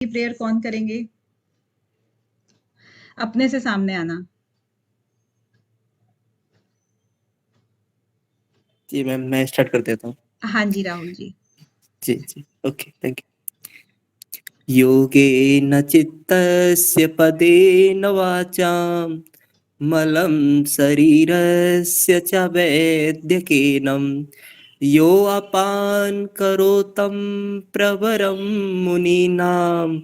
Prayer कौन करेंगे? अपने से सामने आना। जी मैम, मैं स्टार्ट कर देता हूँ। हाँ जी राहुल जी। जी जी, ओके, थैंक यू। योगेन चित्तस्य पदेन वाचां मलं शरीरस्य च वैद्यकेनं यो अपान करोतं प्रवरं मुनीनां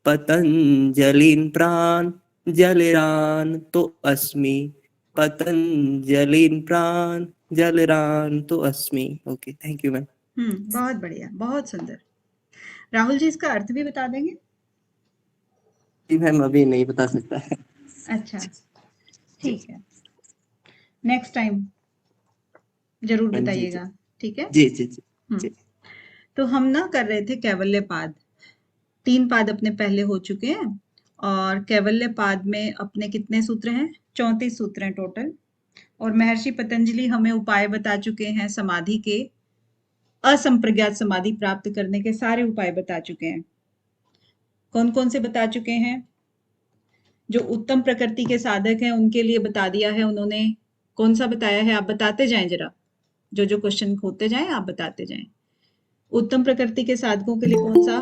पतञ्जलिं प्राञ्जलिरान् तो अस्मि पतंजलिन प्राण जलरान तो अस्मि। Okay, thank you ma'am. बहुत बढ़िया, बहुत सुंदर। राहुल जी इसका अर्थ भी बता देंगे? जी मैम, अभी नहीं बता सकता है। अच्छा, ठीक है, नेक्स्ट टाइम जरूर जी जी बताइएगा। ठीक है। जी जी जी हम्म जी। तो हम ना कर रहे थे कैवल्य पाद। 3 पाद अपने पहले हो चुके हैं और कैवल्य पाद में अपने कितने सूत्र हैं? 34 सूत्र हैं टोटल। और महर्षि पतंजलि हमें उपाय बता चुके हैं समाधि के, असंप्रज्ञात समाधि प्राप्त करने के सारे उपाय बता चुके हैं। कौन कौन से बता चुके हैं? जो उत्तम प्रकृति के साधक हैं उनके लिए बता दिया है उन्होंने। कौन सा बताया है? आप बताते जाएं जरा, जो जो क्वेश्चन होते जाएं आप बताते जाएं। उत्तम प्रकृति के साधकों के लिए कौन सा?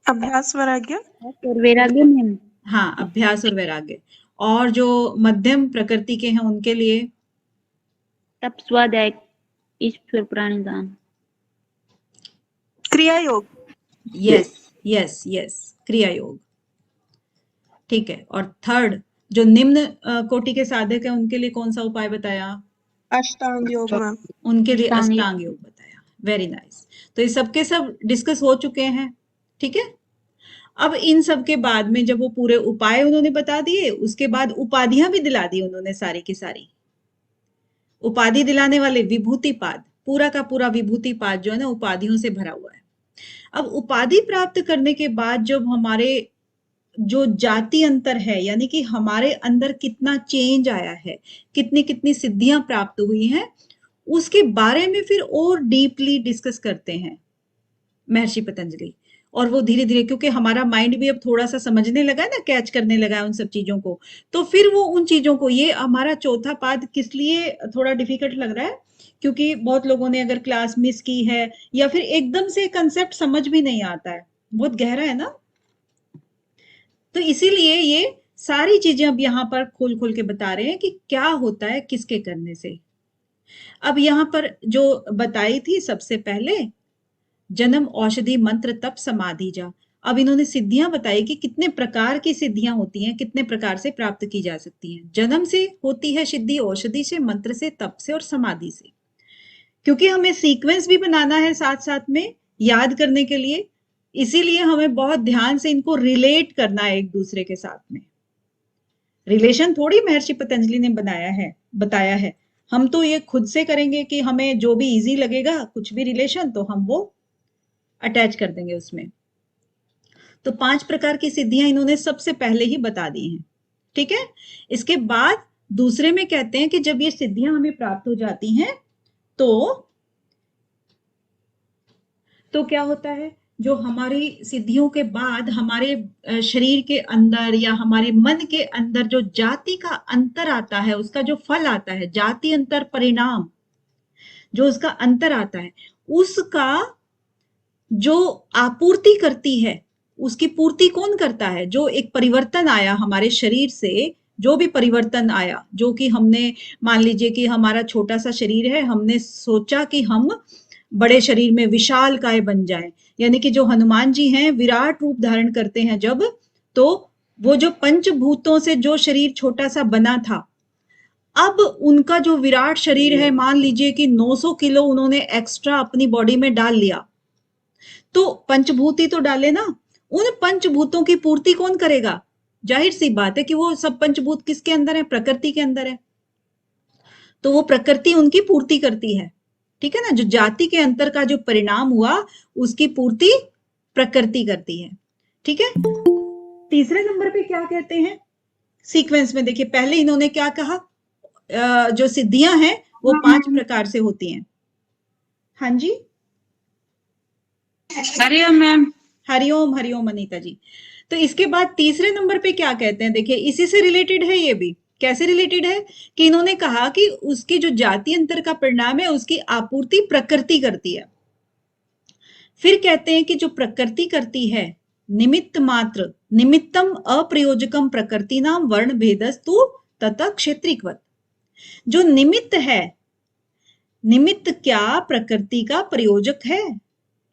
अभ्यास वैराग्य और वैराग्य में हाँ, अभ्यास और वैराग्य। और जो मध्यम प्रकृति के हैं उनके लिए तप स्वाध्याय ईश्वर प्राणिदान। क्रिया योग। यस यस यस, क्रिया योग। ठीक है। और थर्ड, जो निम्न कोटि के साधक हैं उनके लिए कौन सा उपाय बताया? अष्टांग योग मैम। उनके लिए अष्टांग अष्टांग योग बताया। Very nice. तो ये सबके सब डिस्कस हो चुके हैं। ठीक है। अब इन सब के बाद में जब वो पूरे उपाय उन्होंने बता दिए, उसके बाद उपाधियां भी दिला दी उन्होंने सारी की सारी। उपाधि दिलाने वाले विभूति पाद, पूरा का पूरा विभूति पाद जो है ना उपाधियों से भरा हुआ है। अब उपाधि प्राप्त करने के बाद जब हमारे जो जाति अंतर है, यानी कि हमारे अंदर कितना चेंज आया है, कितनी कितनी सिद्धियां प्राप्त हुई हैं, उसके बारे में फिर और डीपली डिस्कस करते हैं महर्षि पतंजलि। और वो धीरे धीरे, क्योंकि हमारा माइंड भी अब थोड़ा सा समझने लगा है ना, कैच करने लगा है उन सब चीजों को, तो फिर वो उन चीजों को, ये हमारा चौथा पाद किस लिए थोड़ा डिफिकल्ट लग रहा है, क्योंकि बहुत लोगों ने अगर क्लास मिस की है या फिर एकदम से कंसेप्ट समझ भी नहीं आता है, बहुत गहरा है ना, तो इसीलिए ये सारी चीजें अब यहाँ पर खोल खोल के बता रहे हैं कि क्या होता है किसके करने से। अब यहाँ पर जो बताई थी सबसे पहले, जन्म औषधि मंत्र तप समाधि जा। अब इन्होंने सिद्धियां बताई कि कितने प्रकार की सिद्धियां होती हैं, कितने प्रकार से प्राप्त की जा सकती हैं। जन्म से होती है सिद्धि, औषधि से, मंत्र से, तप से और समाधि से। क्योंकि हमें सीक्वेंस भी बनाना है साथ साथ में याद करने के लिए, इसीलिए हमें बहुत ध्यान से इनको रिलेट करना है एक दूसरे के साथ में। रिलेशन थोड़ी महर्षि पतंजलि ने बनाया है, बताया है। हम तो ये खुद से करेंगे कि हमें जो भी इजी लगेगा, कुछ भी रिलेशन, तो हम वो अटैच कर देंगे उसमें। तो 5 प्रकार की सिद्धियां इन्होंने सबसे पहले ही बता दी हैं। ठीक है। इसके बाद दूसरे में कहते हैं कि जब ये सिद्धियां हमें प्राप्त हो जाती हैं तो क्या होता है, जो हमारी सिद्धियों के बाद हमारे शरीर के अंदर या हमारे मन के अंदर जो जाति का अंतर आता है, उसका जो फल आता है, जाति अंतर परिणाम, जो उसका अंतर आता है, उसका जो आपूर्ति करती है, उसकी पूर्ति कौन करता है? जो एक परिवर्तन आया हमारे शरीर से, जो भी परिवर्तन आया, जो कि हमने, मान लीजिए कि हमारा छोटा सा शरीर है, हमने सोचा कि हम बड़े शरीर में विशाल काय बन जाएं, यानी कि जो हनुमान जी हैं विराट रूप धारण करते हैं जब, तो वो जो पंचभूतों से जो शरीर छोटा सा बना था, अब उनका जो विराट शरीर है, मान लीजिए कि 900 किलो उन्होंने एक्स्ट्रा अपनी बॉडी में डाल लिया, तो पंचभूत तो डाले ना, उन पंचभूतों की पूर्ति कौन करेगा? जाहिर सी बात है कि वो सब पंचभूत किसके अंदर है? प्रकृति के अंदर है। तो वो प्रकृति उनकी पूर्ति करती है। ठीक है ना। जो जाति के अंतर का जो परिणाम हुआ, उसकी पूर्ति प्रकृति करती है। ठीक है। तीसरे नंबर पे क्या कहते हैं सीक्वेंस में? देखिए, पहले इन्होंने क्या कहा, जो सिद्धियां हैं वो 5 प्रकार से होती हैं। हाँ जी, हरिओम मैम। हरिओम हरिओम अनीता जी। तो इसके बाद तीसरे नंबर पे क्या कहते हैं, देखिए इसी से रिलेटेड है ये भी। कैसे रिलेटेड है कि इन्होंने कहा कि उसकी जो जाति अंतर का परिणाम है उसकी आपूर्ति प्रकृति करती है। फिर कहते हैं कि जो प्रकृति करती है निमित्त मात्र निमित्तम अप्रयोजकम प्रकृति नाम वर्ण भेदस्तु तथा क्षेत्रिकवत। जो निमित्त है, निमित्त क्या प्रकृति का प्रयोजक है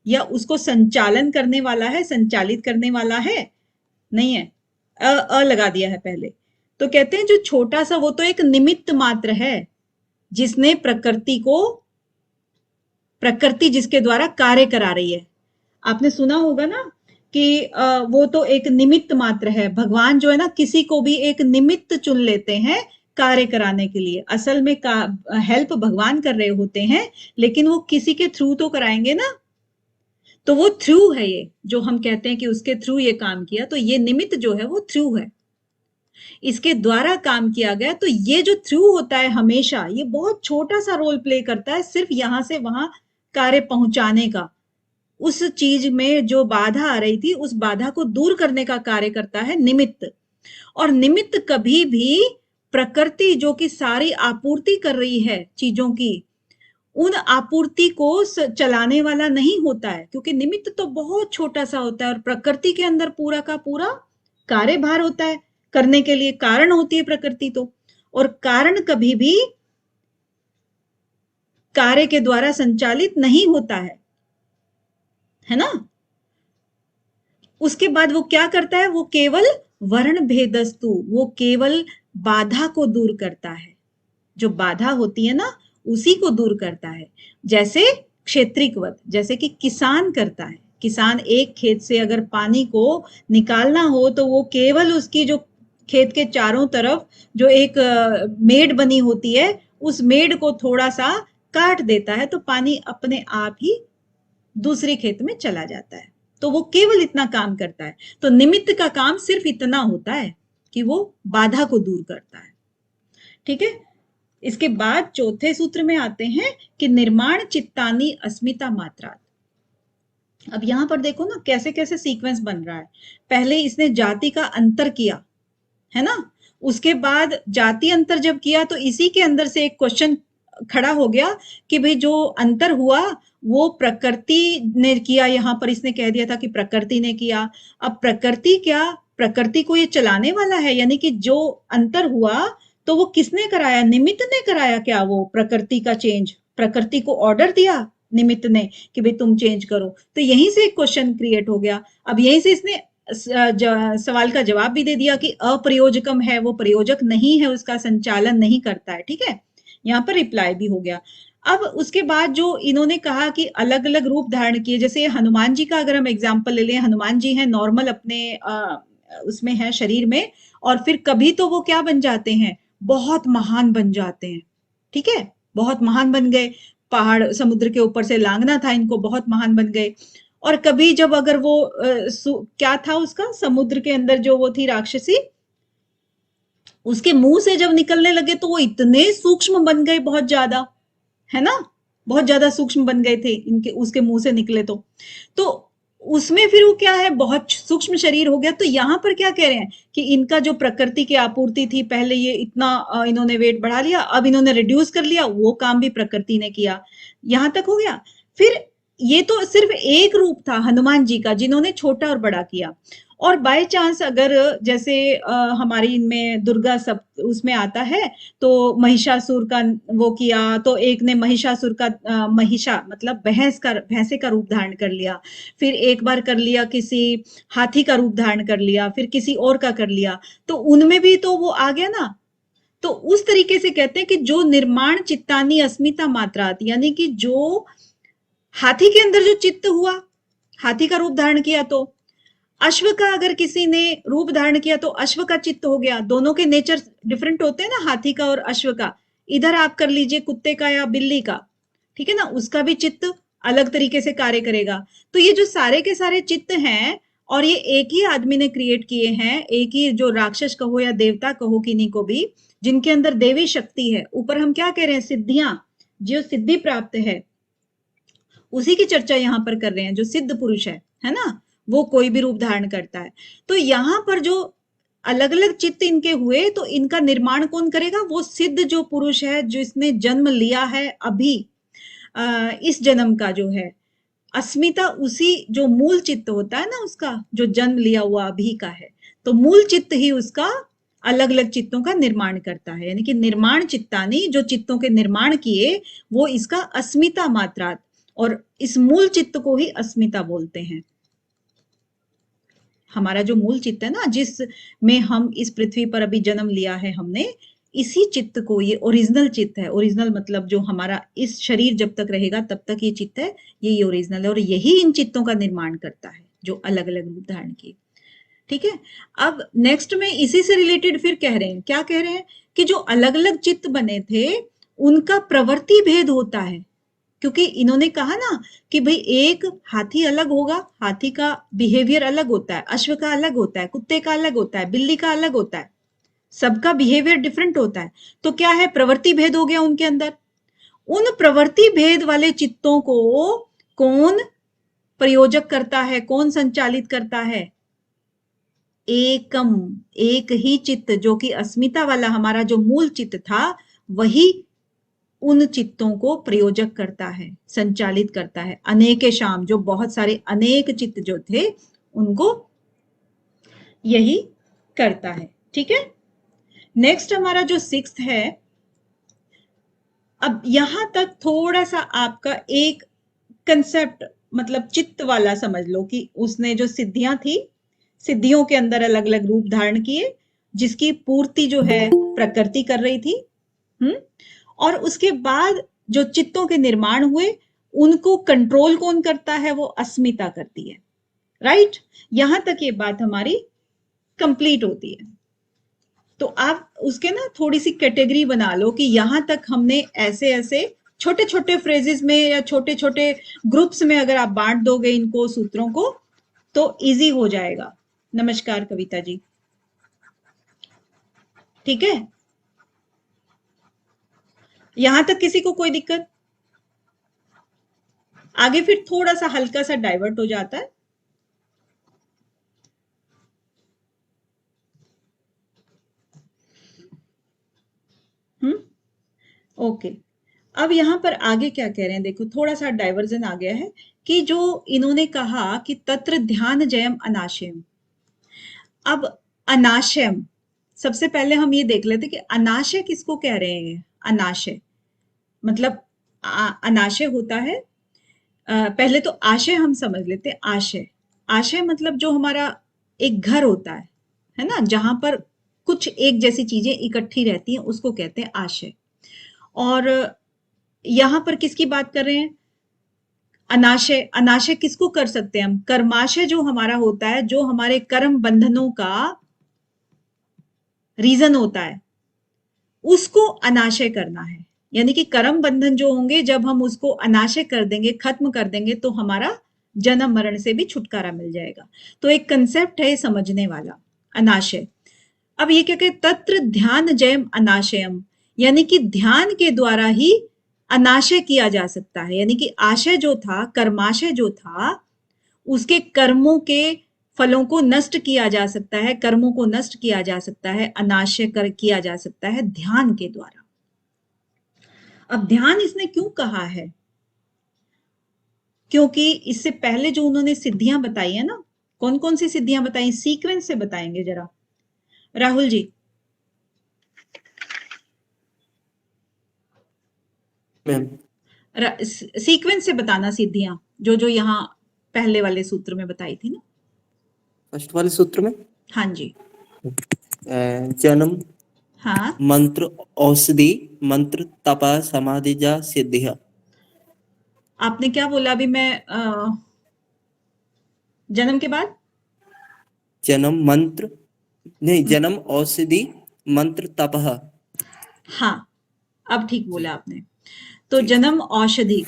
या उसको संचालन करने वाला है, संचालित करने वाला है? नहीं है, अ लगा दिया है पहले। तो कहते हैं जो छोटा सा वो तो एक निमित्त मात्र है जिसने प्रकृति जिसके द्वारा कार्य करा रही है। आपने सुना होगा ना कि वो तो एक निमित्त मात्र है। भगवान जो है ना किसी को भी एक निमित्त चुन लेते हैं कार्य कराने के लिए। असल में हेल्प भगवान कर रहे होते हैं, लेकिन वो किसी के थ्रू तो कराएंगे ना। तो वो थ्रू है, ये जो हम कहते हैं कि उसके थ्रू ये काम किया, तो ये निमित्त जो है वो थ्रू है, इसके द्वारा काम किया गया। तो ये जो थ्रू होता है हमेशा ये बहुत छोटा सा रोल प्ले करता है, सिर्फ यहां से वहां कार्य पहुंचाने का। उस चीज में जो बाधा आ रही थी उस बाधा को दूर करने का कार्य करता है निमित्त। और निमित्त कभी भी प्रकृति जो कि सारी आपूर्ति कर रही है चीजों की, उन आपूर्ति को चलाने वाला नहीं होता है, क्योंकि निमित्त तो बहुत छोटा सा होता है और प्रकृति के अंदर पूरा का पूरा कार्यभार होता है करने के लिए। कारण होती है प्रकृति तो, और कारण कभी भी कार्य के द्वारा संचालित नहीं होता है ना। उसके बाद वो क्या करता है, वो केवल वर्ण भेदस्तु, वो केवल बाधा को दूर करता है। जो बाधा होती है ना उसी को दूर करता है। जैसे क्षेत्रिकवत, जैसे कि किसान करता है। किसान एक खेत से अगर पानी को निकालना हो तो वो केवल उसकी जो खेत के चारों तरफ जो एक मेड़ बनी होती है उस मेड़ को थोड़ा सा काट देता है तो पानी अपने आप ही दूसरे खेत में चला जाता है। तो वो केवल इतना काम करता है। तो निमित्त का काम सिर्फ इतना होता है कि वो बाधा को दूर करता है। ठीक है। इसके बाद चौथे सूत्र में आते हैं कि निर्माण चित्तानी अस्मिता मात्रा। अब यहां पर देखो ना कैसे कैसे सीक्वेंस बन रहा है। पहले इसने जाति का अंतर किया है ना, उसके बाद जाति अंतर जब किया तो इसी के अंदर से एक क्वेश्चन खड़ा हो गया कि भाई जो अंतर हुआ वो प्रकृति ने किया। यहां पर इसने कह दिया था कि प्रकृति ने किया। अब प्रकृति क्या, प्रकृति को ये चलाने वाला है, यानी कि जो अंतर हुआ तो वो किसने कराया, निमित्त ने कराया क्या वो प्रकृति का चेंज? प्रकृति को ऑर्डर दिया निमित्त ने कि भाई तुम चेंज करो। तो यहीं से एक क्वेश्चन क्रिएट हो गया। अब यहीं से इसने सवाल का जवाब भी दे दिया कि अप्रयोजकम है, वो प्रयोजक नहीं है, उसका संचालन नहीं करता है। ठीक है, यहाँ पर रिप्लाई भी हो गया। अब उसके बाद जो इन्होंने कहा कि अलग अलग रूप धारण किए, जैसे हनुमान जी का अगर हम एग्जाम्पल ले लें, हनुमान जी हैं नॉर्मल अपने उसमें है शरीर में, और फिर कभी तो वो क्या बन जाते हैं, बहुत महान बन जाते हैं। ठीक है, बहुत महान बन गए, पहाड़ समुद्र के ऊपर से लांघना था इनको, बहुत महान बन गए। और कभी जब अगर वो क्या था उसका, समुद्र के अंदर जो वो थी राक्षसी, उसके मुंह से जब निकलने लगे तो वो इतने सूक्ष्म बन गए, बहुत ज्यादा, है ना, बहुत ज्यादा सूक्ष्म बन गए थे इनके, उसके मुंह से निकले तो उसमें फिर वो क्या है, बहुत सूक्ष्म शरीर हो गया। तो यहाँ पर क्या कह रहे हैं कि इनका जो प्रकृति की आपूर्ति थी, पहले ये इतना इन्होंने वेट बढ़ा लिया, अब इन्होंने रिड्यूस कर लिया, वो काम भी प्रकृति ने किया। यहां तक हो गया। फिर ये तो सिर्फ एक रूप था हनुमान जी का जिन्होंने छोटा और बड़ा किया। और बाय चांस अगर जैसे हमारी इनमें दुर्गा सब उसमें आता है तो महिषासुर का वो किया, तो एक ने महिषासुर का महिषा मतलब भैंसे का रूप धारण कर लिया, फिर एक बार कर लिया किसी हाथी का रूप धारण कर लिया, फिर किसी और का कर लिया, तो उनमें भी तो वो आ गया ना। तो उस तरीके से कहते हैं कि जो निर्माण चित्तानी अस्मिता मात्रात, यानी कि जो हाथी के अंदर जो चित्त हुआ, हाथी का रूप धारण किया, तो अश्व का अगर किसी ने रूप धारण किया तो अश्व का चित्त हो गया। दोनों के नेचर डिफरेंट होते हैं ना, हाथी का और अश्व का। इधर आप कर लीजिए कुत्ते का या बिल्ली का, ठीक है ना, उसका भी चित्त अलग तरीके से कार्य करेगा। तो ये जो सारे के सारे चित्त हैं और ये एक ही आदमी ने क्रिएट किए हैं, एक ही जो राक्षस कहो या देवता कहो किन्हीं को भी, जिनके अंदर देवी शक्ति है। ऊपर हम क्या कह रहे हैं, सिद्धियां, जो सिद्धि प्राप्त है उसी की चर्चा यहाँ पर कर रहे हैं, जो सिद्ध पुरुष है ना, वो कोई भी रूप धारण करता है। तो यहाँ पर जो अलग अलग चित्त इनके हुए, तो इनका निर्माण कौन करेगा? वो सिद्ध जो पुरुष है, जिसने जन्म लिया है अभी, इस जन्म का जो है अस्मिता, उसी जो मूल चित्त होता है ना उसका, जो जन्म लिया हुआ अभी का है, तो मूल चित्त ही उसका अलग अलग चित्तों का निर्माण करता है। यानी कि निर्माण चित्तानी, जो चित्तों के निर्माण किए, वो इसका अस्मिता मात्रात, और इस मूल चित्त को ही अस्मिता बोलते हैं। हमारा जो मूल चित्त है ना, जिसमें हम इस पृथ्वी पर अभी जन्म लिया है हमने, इसी चित्त को, ये ओरिजिनल चित्त है। ओरिजिनल मतलब जो हमारा इस शरीर जब तक रहेगा तब तक ये चित्त है, ये ओरिजिनल है, और यही इन चित्तों का निर्माण करता है जो अलग अलग रूप धारण किए। ठीक है, अब नेक्स्ट में इसी से रिलेटेड फिर कह रहे हैं, क्या कह रहे हैं कि जो अलग अलग चित्त बने थे उनका प्रवृत्ति भेद होता है। क्योंकि इन्होंने कहा ना कि भाई एक हाथी अलग होगा, हाथी का बिहेवियर अलग होता है, अश्व का अलग होता है, कुत्ते का अलग होता है, बिल्ली का अलग होता है, सबका बिहेवियर डिफरेंट होता है। तो क्या है, प्रवृत्ति भेद हो गया उनके अंदर। उन प्रवृत्ति भेद वाले चित्तों को कौन प्रयोजक करता है, कौन संचालित करता है? एकम, एक ही चित्त, जो कि अस्मिता वाला हमारा जो मूल चित्त था, वही उन चित्तों को प्रयोजक करता है, संचालित करता है। अनेके शाम, जो बहुत सारे अनेक चित्त जो थे उनको यही करता है। ठीक है, नेक्स्ट हमारा जो 6th है, अब यहां तक थोड़ा सा आपका एक कंसेप्ट, मतलब चित्त वाला समझ लो कि उसने जो सिद्धियां थी, सिद्धियों के अंदर अलग अलग रूप धारण किए, जिसकी पूर्ति जो है प्रकृति कर रही थी। और उसके बाद जो चित्तों के निर्माण हुए, उनको कंट्रोल कौन करता है? वो अस्मिता करती है। राइट, यहां तक ये बात हमारी कंप्लीट होती है। तो आप उसके ना थोड़ी सी कैटेगरी बना लो कि यहां तक हमने ऐसे ऐसे छोटे छोटे फ्रेजेस में या छोटे छोटे ग्रुप्स में अगर आप बांट दोगे इनको, सूत्रों को, तो इजी हो जाएगा। नमस्कार कविता जी, ठीक है, यहां तक किसी को कोई दिक्कत? आगे फिर थोड़ा सा हल्का सा डाइवर्ट हो जाता है। ओके, अब यहां पर आगे क्या कह रहे हैं, देखो थोड़ा सा डाइवर्जन आ गया है कि जो इन्होंने कहा कि तत्र ध्यान जयम अनाशयम। अब अनाशयम, सबसे पहले हम ये देख लेते कि अनाशय किसको कह रहे हैं। अनाशय मतलब अनाशय होता है, पहले तो आशय हम समझ लेते हैं। आशय, आशय मतलब जो हमारा एक घर होता है ना, जहां पर कुछ एक जैसी चीजें इकट्ठी रहती हैं, उसको कहते हैं आशय। और यहां पर किसकी बात कर रहे हैं? अनाशय। अनाशय किसको कर सकते हैं हम? कर्माशय जो हमारा होता है, जो हमारे कर्म बंधनों का रीजन होता है, उसको अनाशय करना है। यानी कि कर्म बंधन जो होंगे, जब हम उसको अनाशय कर देंगे, खत्म कर देंगे, तो हमारा जन्म मरण से भी छुटकारा मिल जाएगा। तो एक कंसेप्ट है समझने वाला, अनाशय। अब ये क्या कहते, तत्र ध्यान जयम अनाशयम, यानी कि ध्यान के द्वारा ही अनाशय किया जा सकता है। यानी कि आशय जो था, कर्माशय जो था, उसके कर्मों के फलों को नष्ट किया जा सकता है, कर्मों को नष्ट किया जा सकता है, अनाशय कर किया जा सकता है ध्यान के द्वारा। अब ध्यान इसने क्यों कहा है? क्योंकि इससे पहले जो उन्होंने सिद्धियां बताई है ना, कौन कौन सी सिद्धियां बताई, सीक्वेंस से बताएंगे जरा राहुल जी। मैम सीक्वेंस से बताना सिद्धियां, जो जो यहाँ पहले वाले सूत्र में बताई थी ना। फर्स्ट वाले सूत्र में, हाँ जी, जन्म, हाँ, मंत्र औषधि, मंत्र तपा समाधि जा सिद्धिया। आपने क्या बोला अभी? मैं जन्म के बाद जन्म मंत्र नहीं, जन्म औषधि मंत्र तपह। हाँ, अब ठीक बोला आपने। तो जी। जन्म, औषधि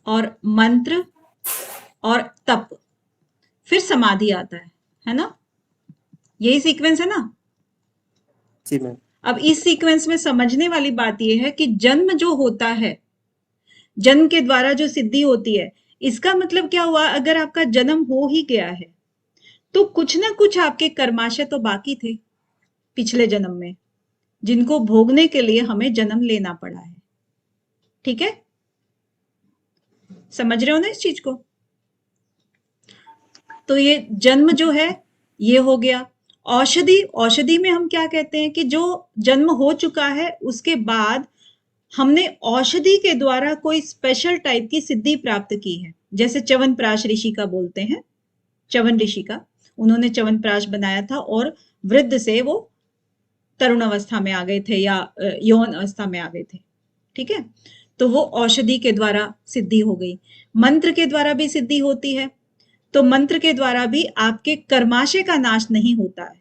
और मंत्र और तप, फिर समाधि आता है ना? यही सीक्वेंस है ना? जी मैम। अब इस सीक्वेंस में समझने वाली बात यह है कि जन्म जो होता है, जन्म के द्वारा जो सिद्धि होती है, इसका मतलब क्या हुआ, अगर आपका जन्म हो ही गया है तो कुछ ना कुछ आपके कर्माशय तो बाकी थे पिछले जन्म में, जिनको भोगने के लिए हमें जन्म लेना पड़ा है। ठीक है, समझ रहे हो ना इस चीज को? तो ये जन्म जो है ये हो गया। औषधि, औषधि में हम क्या कहते हैं कि जो जन्म हो चुका है उसके बाद हमने औषधि के द्वारा कोई स्पेशल टाइप की सिद्धि प्राप्त की है, जैसे च्यवनप्राश ऋषि का बोलते हैं, च्यवन ऋषि का, उन्होंने च्यवनप्राश बनाया था और वृद्ध से वो तरुण अवस्था में आ गए थे या यौन अवस्था में आ गए थे। ठीक है, तो वो औषधि के द्वारा सिद्धि हो गई। मंत्र के द्वारा भी सिद्धि होती है, तो मंत्र के द्वारा भी आपके कर्माशय का नाश नहीं होता है,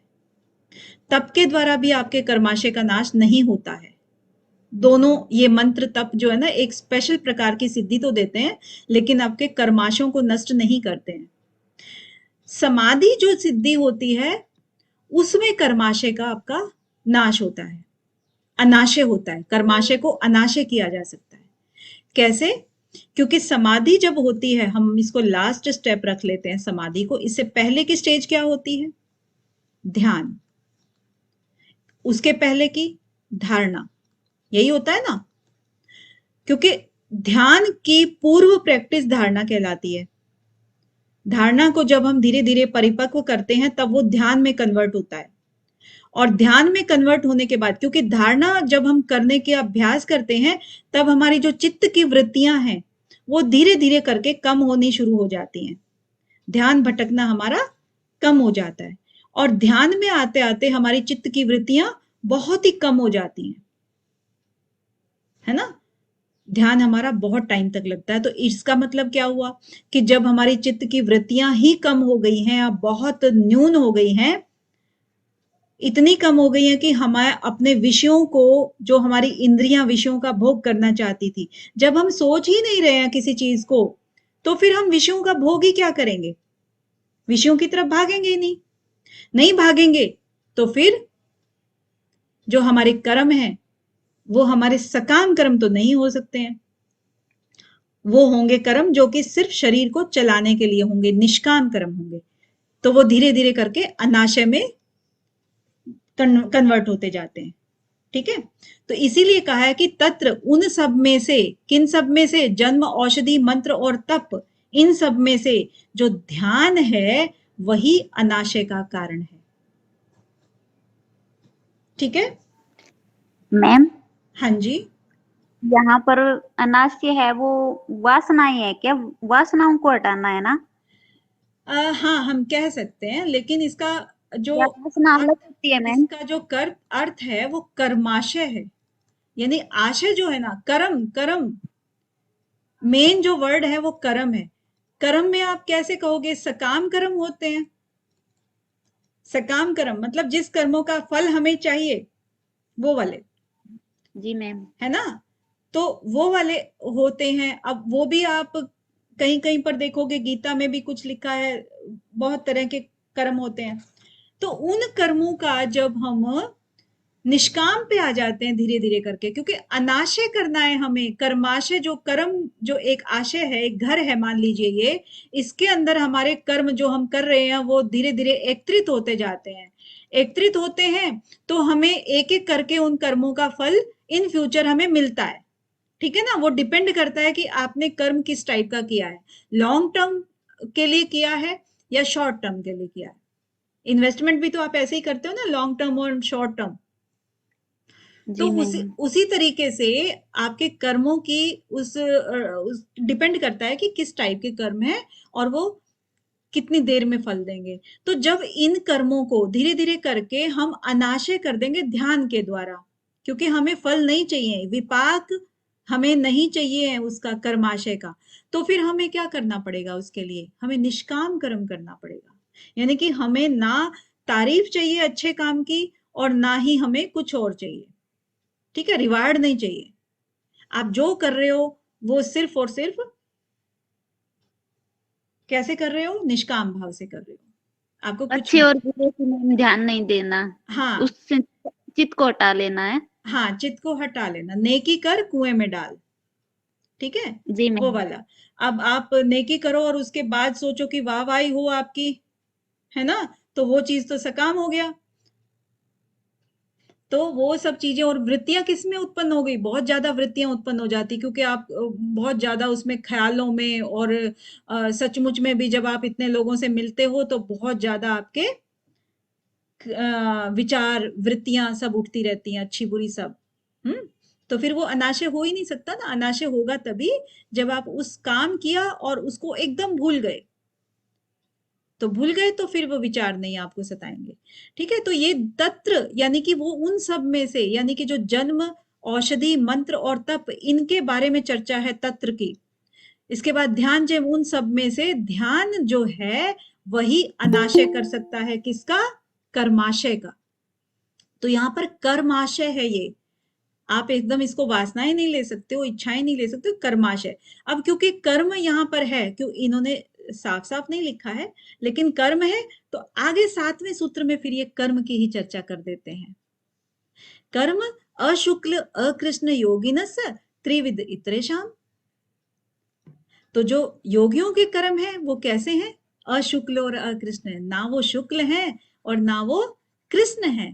तप के द्वारा भी आपके कर्माशय का नाश नहीं होता है। दोनों ये मंत्र तप जो है ना एक स्पेशल प्रकार की सिद्धि तो देते हैं, लेकिन आपके कर्माशयों को नष्ट नहीं करते हैं। समाधि जो सिद्धि होती है उसमें कर्माशय का आपका नाश होता है, अनाशय होता है, कर्माशय को अनाशय किया जा सकता है। कैसे? क्योंकि समाधि जब होती है, हम इसको लास्ट स्टेप रख लेते हैं समाधि को, इससे पहले की स्टेज क्या होती है? ध्यान। उसके पहले की धारणा, यही होता है ना, क्योंकि ध्यान की पूर्व प्रैक्टिस धारणा कहलाती है। धारणा को जब हम धीरे धीरे परिपक्व करते हैं तब वो ध्यान में कन्वर्ट होता है, और ध्यान में कन्वर्ट होने के बाद, क्योंकि धारणा जब हम करने के अभ्यास करते हैं तब हमारी जो चित्त की वृत्तियां हैं वो धीरे धीरे करके कम होनी शुरू हो जाती हैं, ध्यान भटकना हमारा कम हो जाता है, और ध्यान में आते आते हमारी चित्त की वृत्तियां बहुत ही कम हो जाती हैं, है ना। ध्यान हमारा बहुत टाइम तक लगता है। तो इसका मतलब क्या हुआ कि जब हमारी चित्त की वृत्तियां ही कम हो गई हैं या बहुत न्यून हो गई हैं, इतनी कम हो गई है कि हमारे अपने विषयों को, जो हमारी इंद्रियां विषयों का भोग करना चाहती थी, जब हम सोच ही नहीं रहे हैं किसी चीज को, तो फिर हम विषयों का भोग ही क्या करेंगे? विषयों की तरफ भागेंगे ही नहीं। नहीं भागेंगे तो फिर जो हमारे कर्म है वो हमारे सकाम कर्म तो नहीं हो सकते हैं, वो होंगे कर्म जो कि सिर्फ शरीर को चलाने के लिए होंगे, निष्काम कर्म होंगे। तो वो धीरे धीरे करके अनाशय में कन्वर्ट होते जाते हैं। ठीक है, तो इसीलिए कहा है कि तत्र, उन सब में से, किन सब में से? जन्म, औषधि, मंत्र और तप, इन सब में से जो ध्यान है वही अनाशय का कारण है। ठीक है मैम, हाँ जी, यहाँ पर अनाश्य है वो वासनाएं है क्या? वासनाओं को हटाना है ना? हाँ हम कह सकते हैं, लेकिन इसका जो या वासना अलग अर्थ, होती है मैम? इसका जो अर्थ है वो कर्माशय है, यानी आशय जो है ना, कर्म, कर्म मेन जो वर्ड है वो कर्म है। कर्म में आप कैसे कहोगे? सकाम कर्म होते हैं। सकाम कर्म मतलब जिस कर्मों का फल हमें चाहिए वो वाले, जी मैम। है ना, तो वो वाले होते हैं। अब वो भी आप कहीं कहीं पर देखोगे, गीता में भी कुछ लिखा है, बहुत तरह के कर्म होते हैं। तो उन कर्मों का जब हम निष्काम पे आ जाते हैं धीरे धीरे करके, क्योंकि अनाशय करना है हमें, कर्माशय जो कर्म, जो एक आशय है, एक घर है मान लीजिए ये, इसके अंदर हमारे कर्म जो हम कर रहे हैं वो धीरे धीरे एकत्रित होते जाते हैं। एकत्रित होते हैं तो हमें एक एक करके उन कर्मों का फल इन फ्यूचर हमें मिलता है। ठीक है ना, वो डिपेंड करता है कि आपने कर्म किस टाइप का किया है, लॉन्ग टर्म के लिए किया है या शॉर्ट टर्म के लिए किया है। इन्वेस्टमेंट भी तो आप ऐसे ही करते हो ना, लॉन्ग टर्म और शॉर्ट टर्म। तो जी उसी मैम। उसी तरीके से आपके कर्मों की उस डिपेंड करता है कि किस टाइप के कर्म है और वो कितनी देर में फल देंगे। तो जब इन कर्मों को धीरे धीरे करके हम अनाशय कर देंगे ध्यान के द्वारा, क्योंकि हमें फल नहीं चाहिए, विपाक हमें नहीं चाहिए उसका, कर्माशय का, तो फिर हमें क्या करना पड़ेगा? उसके लिए हमें निष्काम कर्म करना पड़ेगा। यानी कि हमें ना तारीफ चाहिए अच्छे काम की और ना ही हमें कुछ और चाहिए। ठीक है, रिवार्ड नहीं चाहिए। आप जो कर रहे हो वो सिर्फ और सिर्फ कैसे कर रहे हो? निष्काम भाव से कर रहे हो, आपको कुछ अच्छे नहीं। और बुरे से मैम ध्यान नहीं देना, हाँ उससे चित्त को हटा लेना है। हाँ, चित्त को हटा लेना, नेकी कर कुएं में डाल। जी वो मैम। वाला। अब आप नेकी करो और उसके बाद सोचो कि वाह वाही हो आपकी, है ना, तो वो चीज तो सकाम हो गया। तो वो सब चीजें, और वृत्तियां किस में उत्पन्न हो गई, बहुत ज्यादा वृत्तियां उत्पन्न हो जाती, क्योंकि आप बहुत ज्यादा उसमें ख्यालों में और सचमुच में भी जब आप इतने लोगों से मिलते हो तो बहुत ज्यादा आपके विचार वृत्तियां सब उठती रहती हैं, अच्छी बुरी सब। तो फिर वो अनाशय हो ही नहीं सकता ना। अनाशय होगा तभी जब आप उस काम किया और उसको एकदम भूल गए। तो भूल गए तो फिर वो विचार नहीं आपको सताएंगे। ठीक है, तो ये तत्र यानी कि वो उन सब में से, यानी कि जो जन्म, औषधि, मंत्र और तप, इनके बारे में चर्चा है तत्र की। इसके बाद ध्यान, जब उन सब में से ध्यान जो है वही अनाशय कर सकता है, किसका, कर्माशय का। तो यहाँ पर कर्माशय है ये, आप एकदम इसको वासनाएं नहीं ले सकते हो, इच्छाएं नहीं ले सकते हो, कर्माशय। अब क्योंकि कर्म यहाँ पर है, क्यों इन्होंने साफ साफ नहीं लिखा है, लेकिन कर्म है, तो आगे 7वें सूत्र में फिर ये कर्म की ही चर्चा कर देते हैं। कर्म अशुक्ल अकृष्ण योगिनस त्रिविध इतरेशम। तो जो योगियों के कर्म है वो कैसे हैं, अशुक्ल और अकृष्ण है, ना वो शुक्ल है और ना वो कृष्ण है,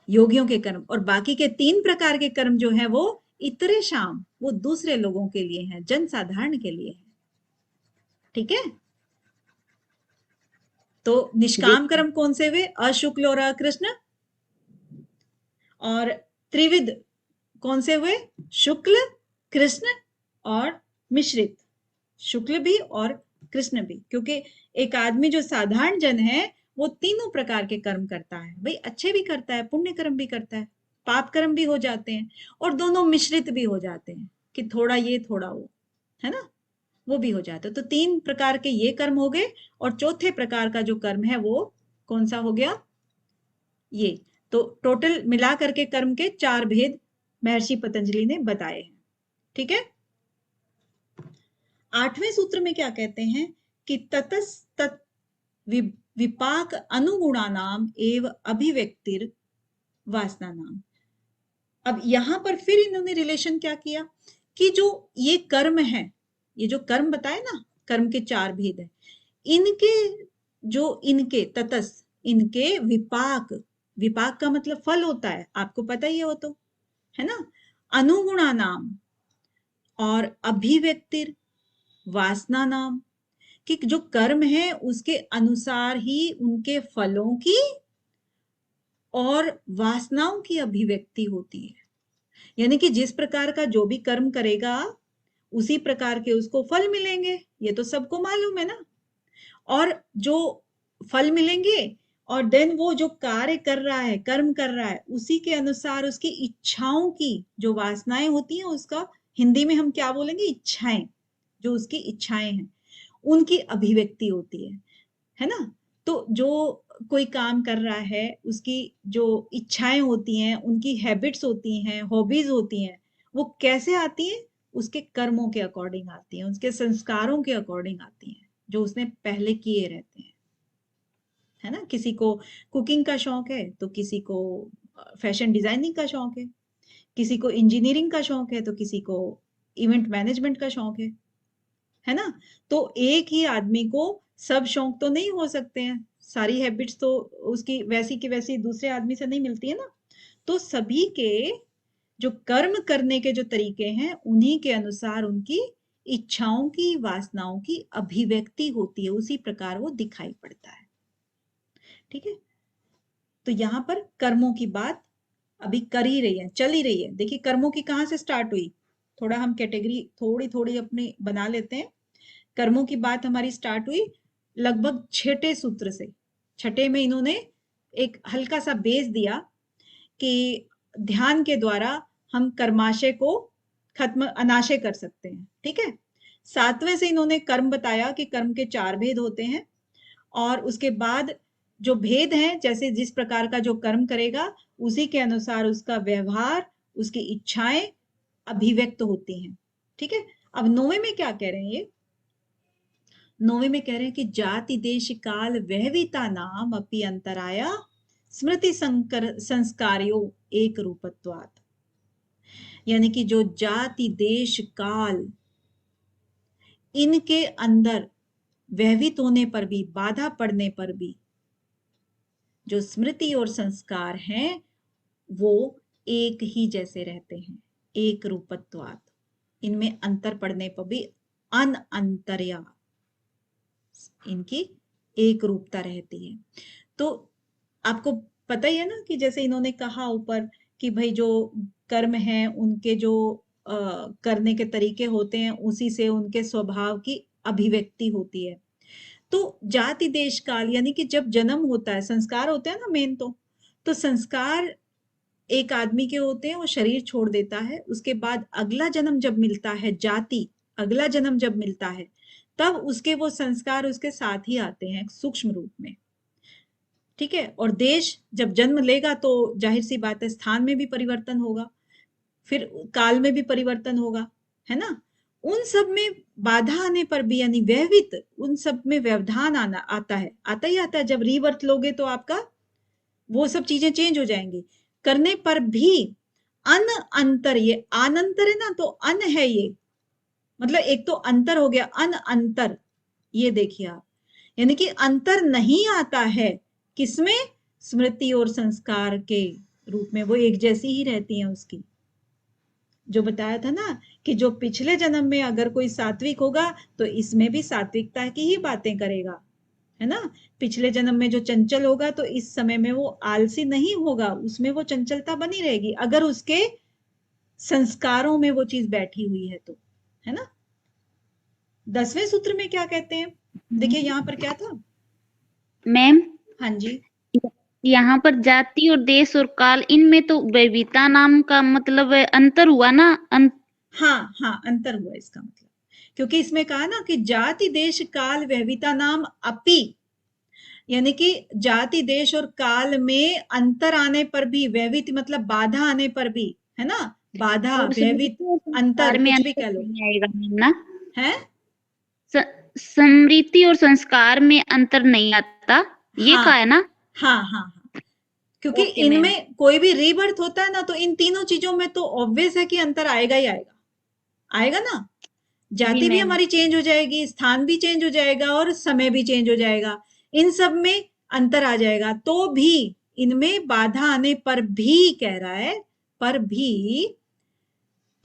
योगियों के कर्म। और बाकी के 3 प्रकार के कर्म जो है वो इतरे शाम, वो दूसरे लोगों के लिए हैं, जन साधारण के लिए है। ठीक है, तो निष्काम कर्म कौन से हुए, अशुक्ल और अकृष्ण। और त्रिविध कौन से हुए, शुक्ल, कृष्ण और मिश्रित, शुक्ल भी और कृष्ण भी। क्योंकि एक आदमी जो साधारण जन है वो तीनों प्रकार के कर्म करता है, भाई अच्छे भी करता है, पुण्य कर्म भी करता है, पाप कर्म भी हो जाते हैं, और दोनों मिश्रित भी हो जाते हैं कि थोड़ा ये थोड़ा वो, है ना, वो भी हो जाता है। तो 3 प्रकार के ये कर्म हो गए, और चौथे प्रकार का जो कर्म है वो कौन सा हो गया, ये। तो टोटल मिला करके कर्म के 4 भेद महर्षि पतंजलि ने बताए हैं। ठीक है, 8वें सूत्र में क्या कहते हैं कि ततस्तत विपाक अनुगुणानाम एव अभिव्यक्तिर वासना नाम। अब यहां पर फिर इन्होंने रिलेशन क्या किया कि जो ये कर्म है, ये जो कर्म बताए ना, कर्म के 4 भेद है, इनके जो इनके ततस, इनके विपाक, विपाक का मतलब फल होता है, आपको पता ही है वो तो, है ना, अनुगुणा नाम और अभिव्यक्तिर वासना नाम, कि जो कर्म है उसके अनुसार ही उनके फलों की और वासनाओं की अभिव्यक्ति होती है। यानी कि जिस प्रकार का जो भी कर्म करेगा उसी प्रकार के उसको फल मिलेंगे, ये तो सबको मालूम है ना। और जो फल मिलेंगे, और देन वो जो कार्य कर रहा है, कर्म कर रहा है, उसी के अनुसार उसकी इच्छाओं की जो वासनाएं होती हैं, उसका हिंदी में हम क्या बोलेंगे, इच्छाएं, जो उसकी इच्छाएं हैं उनकी अभिव्यक्ति होती है ना। तो जो कोई काम कर रहा है उसकी जो इच्छाएं होती हैं, उनकी हैबिट्स होती हैं, हॉबीज होती हैं, वो कैसे आती हैं, उसके कर्मों के अकॉर्डिंग आती हैं, उसके संस्कारों के अकॉर्डिंग आती हैं जो उसने पहले किए रहते हैं, है ना। किसी को कुकिंग का शौक है तो किसी को फैशन डिजाइनिंग का शौक किसी को इंजीनियरिंग का शौक है, तो किसी को इवेंट मैनेजमेंट का शौक है ना। तो एक ही आदमी को सब शौक तो नहीं हो सकते हैं, सारी हैबिट्स तो उसकी वैसी की वैसी दूसरे आदमी से नहीं मिलती है ना। तो सभी के जो कर्म करने के जो तरीके हैं उन्हीं के अनुसार उनकी इच्छाओं की, वासनाओं की अभिव्यक्ति होती है, उसी प्रकार वो दिखाई पड़ता है। ठीक है, तो यहां पर कर्मों की बात अभी कर ही रही है, चल ही रही है। देखिए कर्मों की कहां से स्टार्ट हुई, थोड़ा हम कैटेगरी थोड़ी थोड़ी अपनी बना लेते हैं। कर्मों की बात हमारी स्टार्ट हुई लगभग 6ठे सूत्र से। 6ठे में इन्होंने एक हल्का सा बेस दिया कि ध्यान के द्वारा हम कर्माशय को खत्म, अनाशय कर सकते हैं। ठीक है, 7वें से इन्होंने कर्म बताया कि कर्म के 4 भेद होते हैं, और उसके बाद जो भेद हैं, जैसे जिस प्रकार का जो कर्म करेगा उसी के अनुसार उसका व्यवहार, उसकी इच्छाएं अभिव्यक्त होती हैं। ठीक है, अब 9वें में क्या कह रहे हैं ये, 9वें में कह रहे हैं कि जाति देश काल वहविता नाम अपि अंतराया स्मृति संस्कार्यो एक रूपत्वात्। यानी कि जो जाति देश काल इनके अंदर वैवित होने पर भी, बाधा पड़ने पर भी जो स्मृति और संस्कार हैं वो एक ही जैसे रहते हैं, एक रूपत्वात्। इनमें अंतर पड़ने पर भी अनअंतर्या इनकी एक रूपता रहती है। तो आपको पता ही है ना कि जैसे इन्होंने कहा ऊपर कि भाई जो कर्म हैं उनके जो करने के तरीके होते हैं उसी से उनके स्वभाव की अभिव्यक्ति होती है। तो जाति देश काल यानी कि जब जन्म होता है, संस्कार होते हैं ना मेन तो संस्कार एक आदमी के होते हैं, वो शरीर छोड़ देता है, उसके बाद अगला जन्म जब मिलता है, जाति अगला जन्म जब मिलता है तब उसके वो संस्कार उसके साथ ही आते हैं सूक्ष्म रूप में, ठीक है। और देश जब जन्म लेगा तो जाहिर सी बात है स्थान में भी परिवर्तन होगा, फिर काल में भी परिवर्तन होगा, है ना। उन सब में बाधा आने पर भी यानी वैवित, उन सब में व्यवधान आता ही आता है। जब रीबर्थ लोगे तो आपका वो सब चीजें चेंज हो जाएंगी, करने पर भी अंतर, ये अनंतर है ना, तो अन है ये, मतलब एक तो अंतर हो गया, अंतर, ये देखिए आप, यानी कि अंतर नहीं आता है किसमें, स्मृति और संस्कार के रूप में, वो एक जैसी ही रहती हैं उसकी। जो बताया था ना कि जो पिछले जन्म में अगर कोई सात्विक होगा तो इसमें भी सात्विकता की ही बातें करेगा, है ना। पिछले जन्म में जो चंचल होगा तो इस समय में वो आलसी नहीं होगा, उसमें वो चंचलता बनी रहेगी अगर उसके संस्कारों में वो चीज बैठी हुई है तो, है ना। 10वें सूत्र में क्या कहते हैं, देखिए यहाँ पर क्या था मैम। हाँ जी, यहाँ पर जाति और देश और काल, इनमें तो वैविता नाम का मतलब अंतर हुआ ना। हाँ हाँ अंतर हुआ इसका मतलब, क्योंकि इसमें कहा ना कि जाति देश काल वैविता नाम अपि, यानी कि जाति देश और काल में अंतर आने पर भी, वैवित मतलब बाधा आने पर भी, है ना, बाधा और वैवित अंतर में कुछ भी अंतर कह लो, नहीं आएगा मैम ना। है स्मृति और संस्कार में अंतर नहीं आता, ये हाँ कहा है ना। हाँ हाँ हाँ, क्योंकि ओके मैम। इनमें कोई भी रीबर्थ होता है ना तो इन तीनों चीजों में तो ऑब्वियस है कि अंतर आएगा ही आएगा, आएगा ना। जी जाति भी मैम। हमारी चेंज हो जाएगी, स्थान भी चेंज हो जाएगा और समय भी चेंज हो जाएगा, इन सब में अंतर आ जाएगा, तो भी इनमें बाधा आने पर भी, कह रहा है पर भी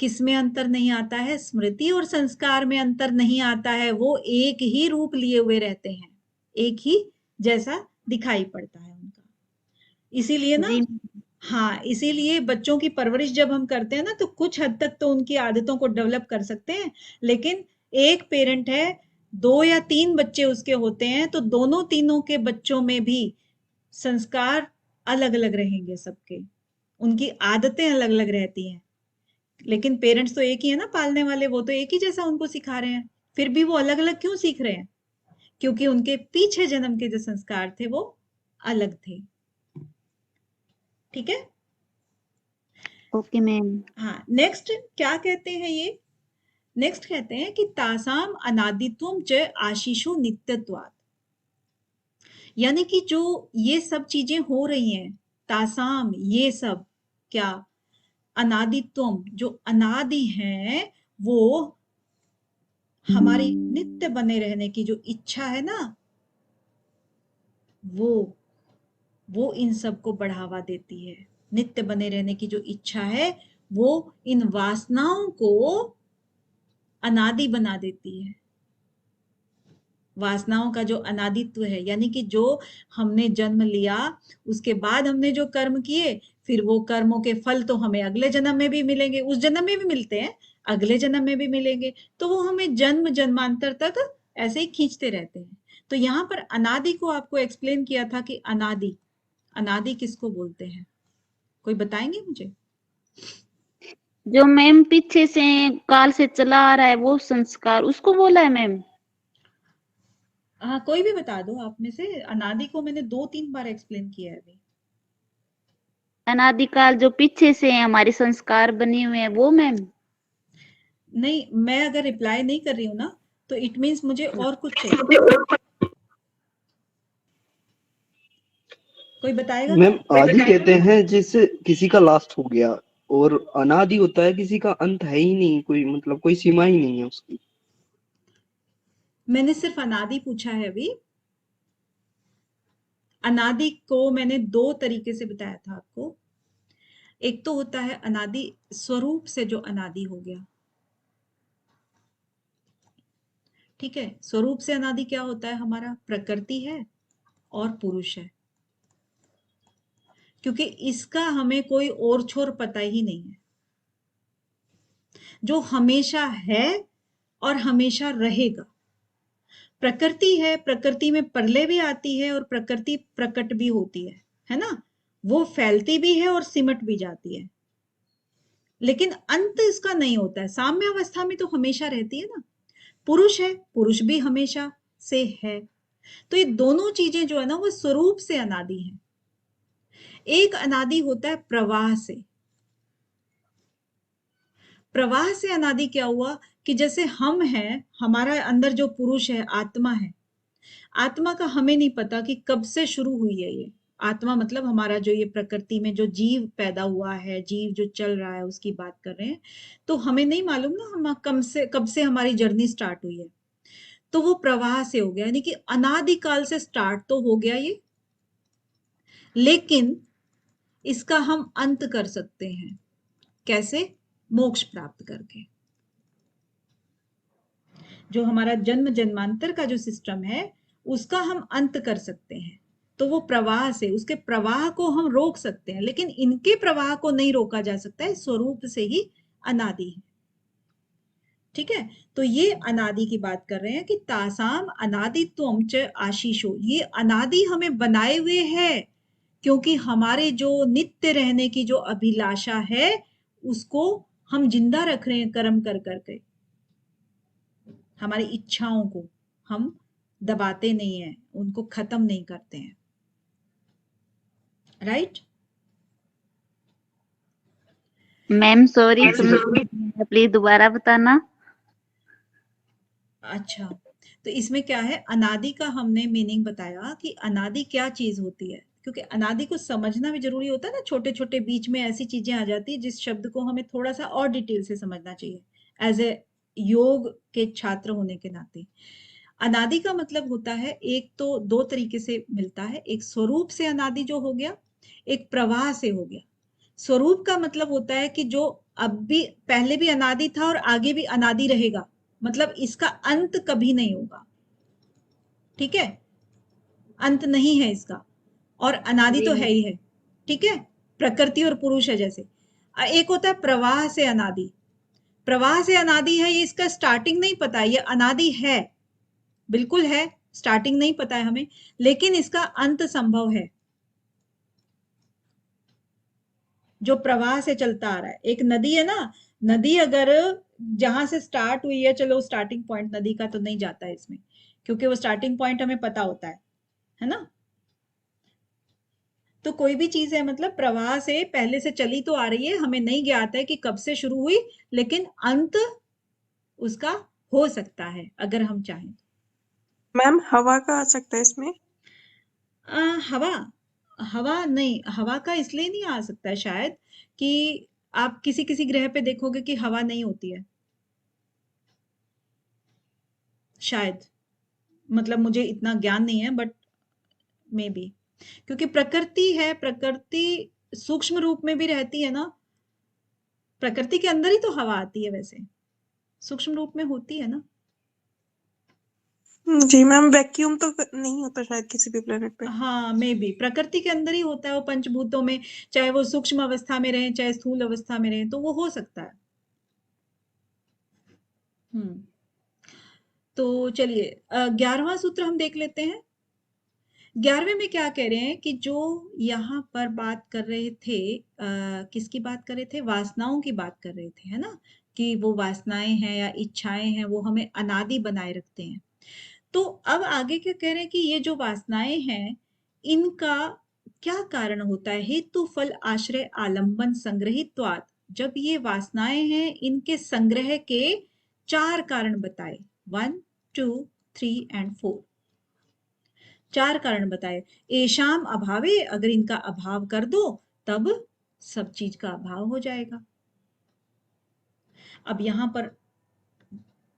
किसमें अंतर नहीं आता है, स्मृति और संस्कार में अंतर नहीं आता है, वो एक ही रूप लिए हुए रहते हैं, एक ही जैसा दिखाई पड़ता है उनका। इसीलिए ना, जी हाँ इसीलिए बच्चों की परवरिश जब हम करते हैं ना तो कुछ हद तक तो उनकी आदतों को डेवलप कर सकते हैं, लेकिन एक पेरेंट है, 2 या 3 बच्चे उसके होते हैं तो दोनों तीनों के बच्चों में भी संस्कार अलग अलग रहेंगे सबके, उनकी आदतें अलग अलग रहती हैं, लेकिन पेरेंट्स तो एक ही है ना पालने वाले, वो तो एक ही जैसा उनको सिखा रहे हैं, फिर भी वो अलग अलग क्यों सीख रहे हैं, क्योंकि उनके पीछे जन्म के जो संस्कार थे वो अलग थे, ठीक है। Okay ma'am. हाँ नेक्स्ट क्या कहते हैं ये, नेक्स्ट कहते हैं कि तासाम अनादित्वम च आशीषो नित्यत्वात्, यानी कि जो ये सब चीजें हो रही हैं, तासाम ये सब क्या, अनादित्वम जो अनादि हैं, वो हमारी नित्य बने रहने की जो इच्छा है ना, वो इन सब को बढ़ावा देती है। नित्य बने रहने की जो इच्छा है वो इन वासनाओं को अनादि बना देती है। वासनाओं का जो अनादित्व है, यानी कि जो हमने जन्म लिया उसके बाद हमने जो कर्म किए, फिर वो कर्मों के फल तो हमें अगले जन्म में भी मिलेंगे, उस जन्म में भी मिलते हैं, अगले जन्म में भी मिलेंगे, तो वो हमें जन्म जन्मांतर तक ऐसे ही खींचते रहते हैं। तो यहाँ पर अनादि को आपको एक्सप्लेन किया था कि अनादि, अनादि किसको बोलते हैं, कोई बताएंगे मुझे। जो मैम पीछे से काल से चला आ रहा है वो संस्कार, उसको बोला है मैम। हाँ कोई भी बता दो आप में से, अनादि को मैंने 2-3 बार एक्सप्लेन किया है अभी। अनादिकाल जो पीछे से हमारे संस्कार बने हुए हैं वो मैम। नहीं, मैं अगर रिप्लाई नहीं कर रही हूँ ना तो इट मीन्स मुझे और कुछ चाहिए, कोई बताएगा मैम क्या। आदि कहते हैं जिससे किसी का लास्ट हो गया, और अनादि होता है, किसी का अंत है ही नहीं, कोई मतलब कोई सीमा ही नहीं है उसकी। मैंने सिर्फ अनादि पूछा है अभी। अनादि को मैंने दो तरीके से बताया था आपको। एक तो होता है अनादि स्वरूप से जो अनादि हो गया, ठीक है। स्वरूप से अनादि क्या होता है? हमारा प्रकृति है और पुरुष है, क्योंकि इसका हमें कोई और छोर पता ही नहीं है। जो हमेशा है और हमेशा रहेगा। प्रकृति है, प्रकृति में प्रलय भी आती है और प्रकृति प्रकट भी होती है ना। वो फैलती भी है और सिमट भी जाती है, लेकिन अंत इसका नहीं होता है। साम्य अवस्था में तो हमेशा रहती है ना। पुरुष है, पुरुष भी हमेशा से है। तो ये दोनों चीजें जो है ना वो स्वरूप से अनादि है। एक अनादि होता है प्रवाह से। प्रवाह से अनादि क्या हुआ कि जैसे हम हैं, हमारा अंदर जो पुरुष है, आत्मा है, आत्मा का हमें नहीं पता कि कब से शुरू हुई है ये आत्मा। मतलब हमारा जो ये प्रकृति में जो जीव पैदा हुआ है, जीव जो चल रहा है, उसकी बात कर रहे हैं, तो हमें नहीं मालूम ना हम कब से हमारी जर्नी स्टार्ट हुई है। तो वो प्रवाह से हो गया, यानी कि अनादिकाल से स्टार्ट तो हो गया ये, लेकिन इसका हम अंत कर सकते हैं। कैसे? मोक्ष प्राप्त करके। जो हमारा जन्म जन्मांतर का जो सिस्टम है, उसका हम अंत कर सकते हैं। तो वो प्रवाह से, उसके प्रवाह को हम रोक सकते हैं, लेकिन इनके प्रवाह को नहीं रोका जा सकता है। स्वरूप से ही अनादि है, ठीक है। तो ये अनादि की बात कर रहे हैं कि तासाम अनादित्वम च आशीषो। ये अनादि हमें बनाए हुए है, क्योंकि हमारे जो नित्य रहने की जो अभिलाषा है, उसको हम जिंदा रख रहे हैं कर्म कर करके। हमारी इच्छाओं को हम दबाते नहीं हैं, उनको खत्म नहीं करते हैं, राइट? मैम सॉरी, प्लीज दोबारा बताना। अच्छा, तो इसमें क्या है, अनादि का हमने मीनिंग बताया कि अनादि क्या चीज होती है, क्योंकि अनादि को समझना भी जरूरी होता है ना। छोटे छोटे बीच में ऐसी चीजें आ जाती है जिस शब्द को हमें थोड़ा सा और डिटेल से समझना चाहिए, एज ए योग के छात्र होने के नाते। अनादि का मतलब होता है, एक तो दो तरीके से मिलता है। एक स्वरूप से अनादि जो हो गया, एक प्रवाह से हो गया। स्वरूप का मतलब होता है कि जो अब भी, पहले भी अनादि था और आगे भी अनादि रहेगा, मतलब इसका अंत कभी नहीं होगा, ठीक है। अंत नहीं है इसका, और अनादि तो है ही है, ठीक है। प्रकृति और पुरुष है जैसे। एक होता है प्रवाह से अनादि। प्रवाह से अनादि है, ये इसका स्टार्टिंग नहीं पता है, ये अनादि है, बिल्कुल है, स्टार्टिंग नहीं पता है हमें, लेकिन इसका अंत संभव है, जो प्रवाह से चलता आ रहा है। एक नदी है ना, नदी अगर जहां से स्टार्ट हुई है, चलो स्टार्टिंग पॉइंट नदी का तो नहीं जाता है इसमें, क्योंकि वो स्टार्टिंग पॉइंट हमें पता होता है ना। तो कोई भी चीज है, मतलब प्रवाह से पहले से चली तो आ रही है, हमें नहीं ज्ञात है कि कब से शुरू हुई, लेकिन अंत उसका हो सकता है अगर हम चाहें। मैम हवा का आ सकता है इसमें? हवा, हवा नहीं, हवा का इसलिए नहीं आ सकता है शायद कि आप किसी किसी ग्रह पे देखोगे कि हवा नहीं होती है शायद। मतलब मुझे इतना ज्ञान नहीं है, बट मे बी, क्योंकि प्रकृति है, प्रकृति सूक्ष्म रूप में भी रहती है ना। प्रकृति के अंदर ही तो हवा आती है, वैसे सूक्ष्म रूप में होती है ना। जी मैम, वैक्यूम तो नहीं होता शायद किसी भी प्लेनेट पे। हाँ, मे बी प्रकृति के अंदर ही होता है वो, पंचभूतों में, चाहे वो सूक्ष्म अवस्था में रहे चाहे स्थूल अवस्था में रहे, तो वो हो सकता है। हम्म। तो चलिए 11वां सूत्र हम देख लेते हैं। 11वें में क्या कह रहे हैं कि जो यहाँ पर बात कर रहे थे, किसकी बात कर रहे थे? वासनाओं की बात कर रहे थे, है ना, कि वो वासनाएं हैं या इच्छाएं हैं, वो हमें अनादि बनाए रखते हैं। तो अब आगे क्या कह रहे हैं कि ये जो वासनाएं हैं, इनका क्या कारण होता है? हेतु फल आश्रय आलंबन संग्रहित्वात्। जब ये वासनाएं हैं, इनके संग्रह के 4 कारण बताए, 1, 2, 3 एंड 4। 4 कारण बताए। एशाम अभावे, अगर इनका अभाव कर दो तब सब चीज का अभाव हो जाएगा। अब यहाँ पर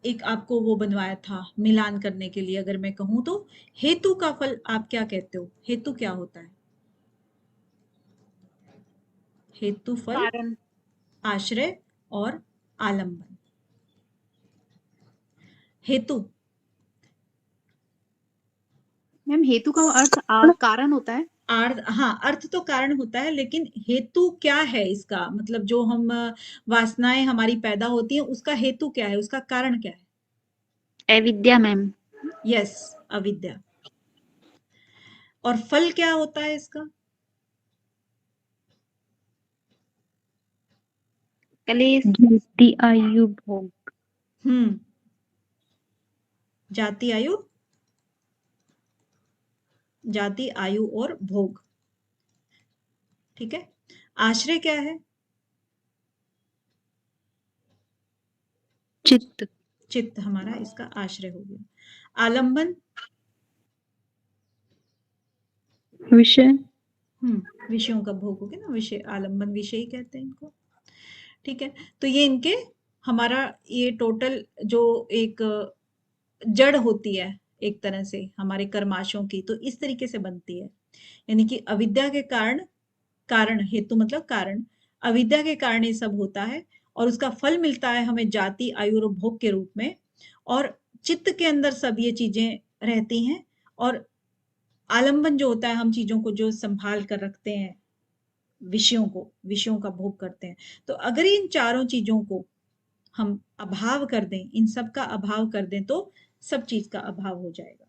एक आपको वो बनवाया था मिलान करने के लिए, अगर मैं कहूं तो हेतु का फल आप क्या कहते हो? हेतु क्या होता है? हेतु फल, कारण। आश्रय और आलंबन। हेतु मैम हेतु का अर्थ कारण होता है। हाँ, अर्थ तो कारण होता है, लेकिन हेतु क्या है इसका? मतलब जो हम वासनाएं हमारी पैदा होती हैं, उसका हेतु क्या है, उसका कारण क्या है? अविद्या मैम। यस, अविद्या। और फल क्या होता है इसका? क्लेश, जाति, आयु, भोग। जाति, आयु, जाति, आयु और भोग। ठीक है। आश्रय क्या है? चित्त। चित्त हमारा इसका आश्रय हो गया। आलंबन, विषय। विषयों का भोग हो गया ना, विषय, आलंबन विषय ही कहते हैं इनको। ठीक है। तो ये इनके हमारा ये टोटल जो एक जड़ होती है एक तरह से हमारे कर्माशयों की, तो इस तरीके से बनती है। यानी कि अविद्या के कारण, कारण हेतु मतलब कारण, अविद्या के कारण ये सब होता है और उसका फल मिलता है हमें जाति, आयु और भोग के रूप में। और चित्त के अंदर सब ये चीजें रहती हैं और आलंबन जो होता है, हम चीजों को जो संभाल कर रखते हैं, विषयों का भोग करते हैं। तो अगर इन चारों चीजों को हम अभाव कर दें, इन सब का अभाव कर दें, तो सब चीज का अभाव हो जाएगा।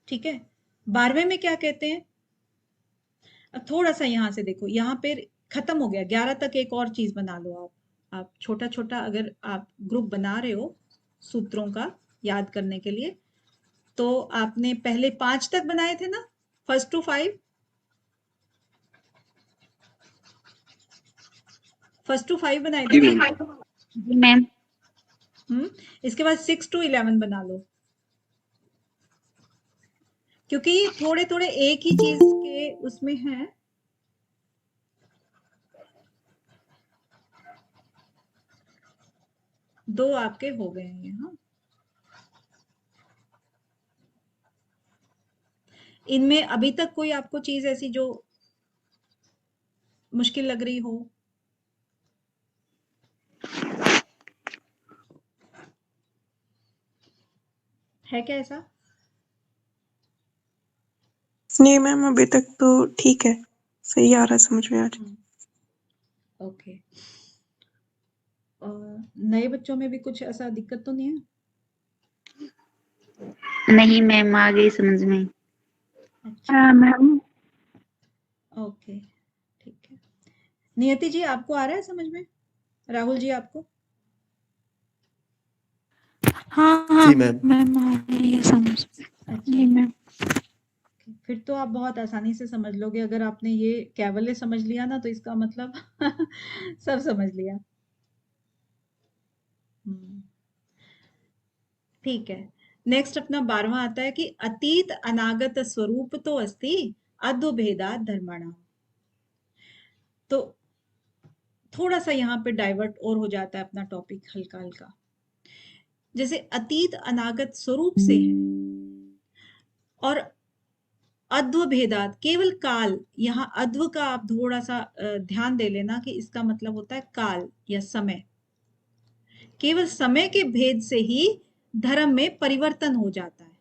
ठीक है। 12वें में क्या कहते हैं? अब थोड़ा सा यहां से देखो, यहाँ पे खत्म हो गया। 11 तक एक और चीज बना लो आप छोटा छोटा, अगर आप ग्रुप बना रहे हो सूत्रों का याद करने के लिए, तो आपने पहले 5 तक बनाए थे ना, 1 to 5, 1 to 5 बनाए थे ना? जी मैम। इसके बाद 6 to 11 बना लो, क्योंकि थोड़े थोड़े एक ही चीज के उसमें है। दो आपके हो गए हैं यहाँ। इनमें अभी तक कोई आपको चीज ऐसी जो मुश्किल लग रही हो? है क्या ऐसा? नहीं मैम, अभी तक तो ठीक है, सही आ रहा है समझ में आज। ओके। नए बच्चों में भी कुछ ऐसा दिक्कत तो नहीं है? नहीं मैम, आ गई समझ में। अच्छा, मैम। ओके, ठीक है। नियति जी, आपको आ रहा है समझ में? राहुल जी, आपको? हाँ जी मैम। मैम आ रही है समझ में। अच्छा, जी मैम। फिर तो आप बहुत आसानी से समझ लोगे। अगर आपने ये कैवल्य समझ लिया ना, तो इसका मतलब सब समझ लिया। ठीक है। नेक्स्ट अपना 12वां आता है कि अतीत अनागत स्वरूप तो अस्ति अद्वभेदात् धर्मणाम्। तो थोड़ा सा यहाँ पे डाइवर्ट और हो जाता है अपना टॉपिक हल्का हल्का। जैसे अतीत अनागत स्वरूप से है और अद्व भेदात केवल काल, यहाँ अद्व का आप थोड़ा सा ध्यान दे लेना कि इसका मतलब होता है काल या समय। केवल समय के भेद से ही धर्म में परिवर्तन हो जाता है।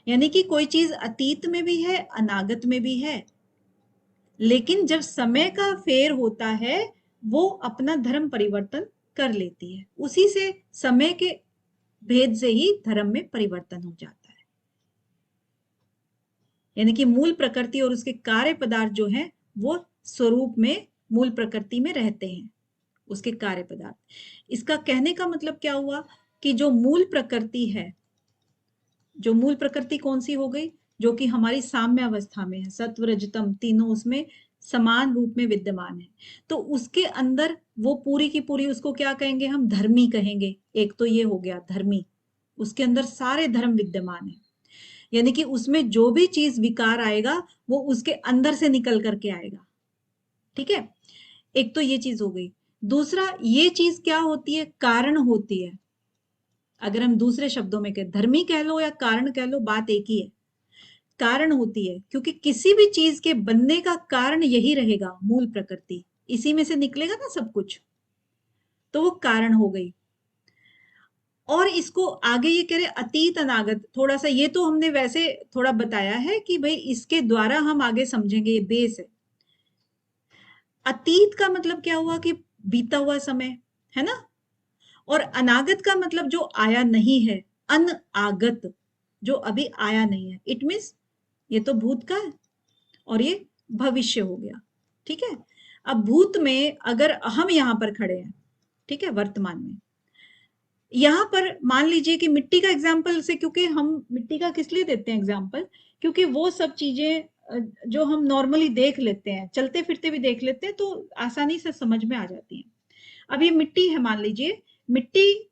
यानी कि कोई चीज अतीत में भी है, अनागत में भी है, लेकिन जब समय का फेर होता है, वो अपना धर्म परिवर्तन कर लेती है। उसी से समय के भेद से ही धर्म में परिवर्तन हो जाता है। यानी कि मूल प्रकृति और उसके कार्य पदार्थ जो हैं, वो स्वरूप में मूल प्रकृति में रहते हैं, उसके कार्य पदार्थ। इसका कहने का मतलब क्या हुआ कि जो मूल प्रकृति है, जो मूल प्रकृति कौन सी हो गई? जो कि हमारी साम्य अवस्था में है, सत्व रजतम तीनों उसमें समान रूप में विद्यमान है। तो उसके अंदर वो पूरी की पूरी, उसको क्या कहेंगे हम? धर्मी कहेंगे। एक तो ये हो गया धर्मी, उसके अंदर सारे धर्म विद्यमान है। यानी कि उसमें जो भी चीज विकार आएगा, वो उसके अंदर से निकल करके आएगा। ठीक है, एक तो ये चीज हो गई। दूसरा, ये चीज क्या होती है? कारण होती है। अगर हम दूसरे शब्दों में कहें, धर्मी कह लो या कारण कह लो, बात एक ही है। कारण होती है, क्योंकि किसी भी चीज के बनने का कारण यही रहेगा, मूल प्रकृति, इसी में से निकलेगा ना सब कुछ, तो वो कारण हो गई। और इसको आगे ये कह रहे अतीत अनागत, थोड़ा सा ये तो हमने वैसे थोड़ा बताया है कि भाई इसके द्वारा हम आगे समझेंगे, ये बेस है। अतीत का मतलब क्या हुआ? कि बीता हुआ समय, है ना। और अनागत का मतलब जो आया नहीं है, अनआगत, जो अभी आया नहीं है। इट मीन्स ये तो भूत का है और ये भविष्य हो गया, ठीक है। अब भूत में अगर हम यहां पर खड़े हैं, ठीक है, वर्तमान में, यहां पर मान लीजिए कि मिट्टी का एग्जाम्पल से, क्योंकि हम मिट्टी का किस लिए देते हैं एग्जाम्पल? क्योंकि वो सब चीजें जो हम नॉर्मली देख लेते हैं, चलते फिरते भी देख लेते हैं, तो आसानी से समझ में आ जाती है। अब ये मिट्टी है, मान लीजिए मिट्टी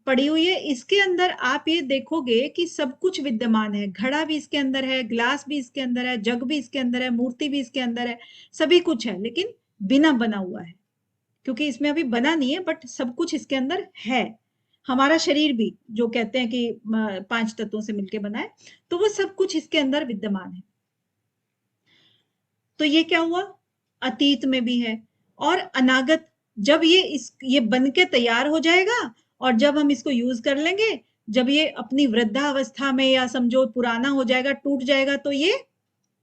पड़ी हुई है, इसके अंदर आप ये देखोगे कि सब कुछ विद्यमान है। घड़ा भी इसके अंदर है, ग्लास भी इसके अंदर है, जग भी इसके अंदर है, मूर्ति भी इसके अंदर है, सभी कुछ है, लेकिन बिना बना हुआ है, क्योंकि इसमें अभी बना नहीं है, बट सब कुछ इसके अंदर है। हमारा शरीर भी, जो कहते हैं कि 5 तत्वों से मिलकर बना है, तो वो सब कुछ इसके अंदर विद्यमान है। तो ये क्या हुआ? अतीत में भी है। और अनागत, जब ये बन के तैयार हो जाएगा और जब हम इसको यूज कर लेंगे, जब ये अपनी वृद्धावस्था में या समझो पुराना हो जाएगा, टूट जाएगा, तो ये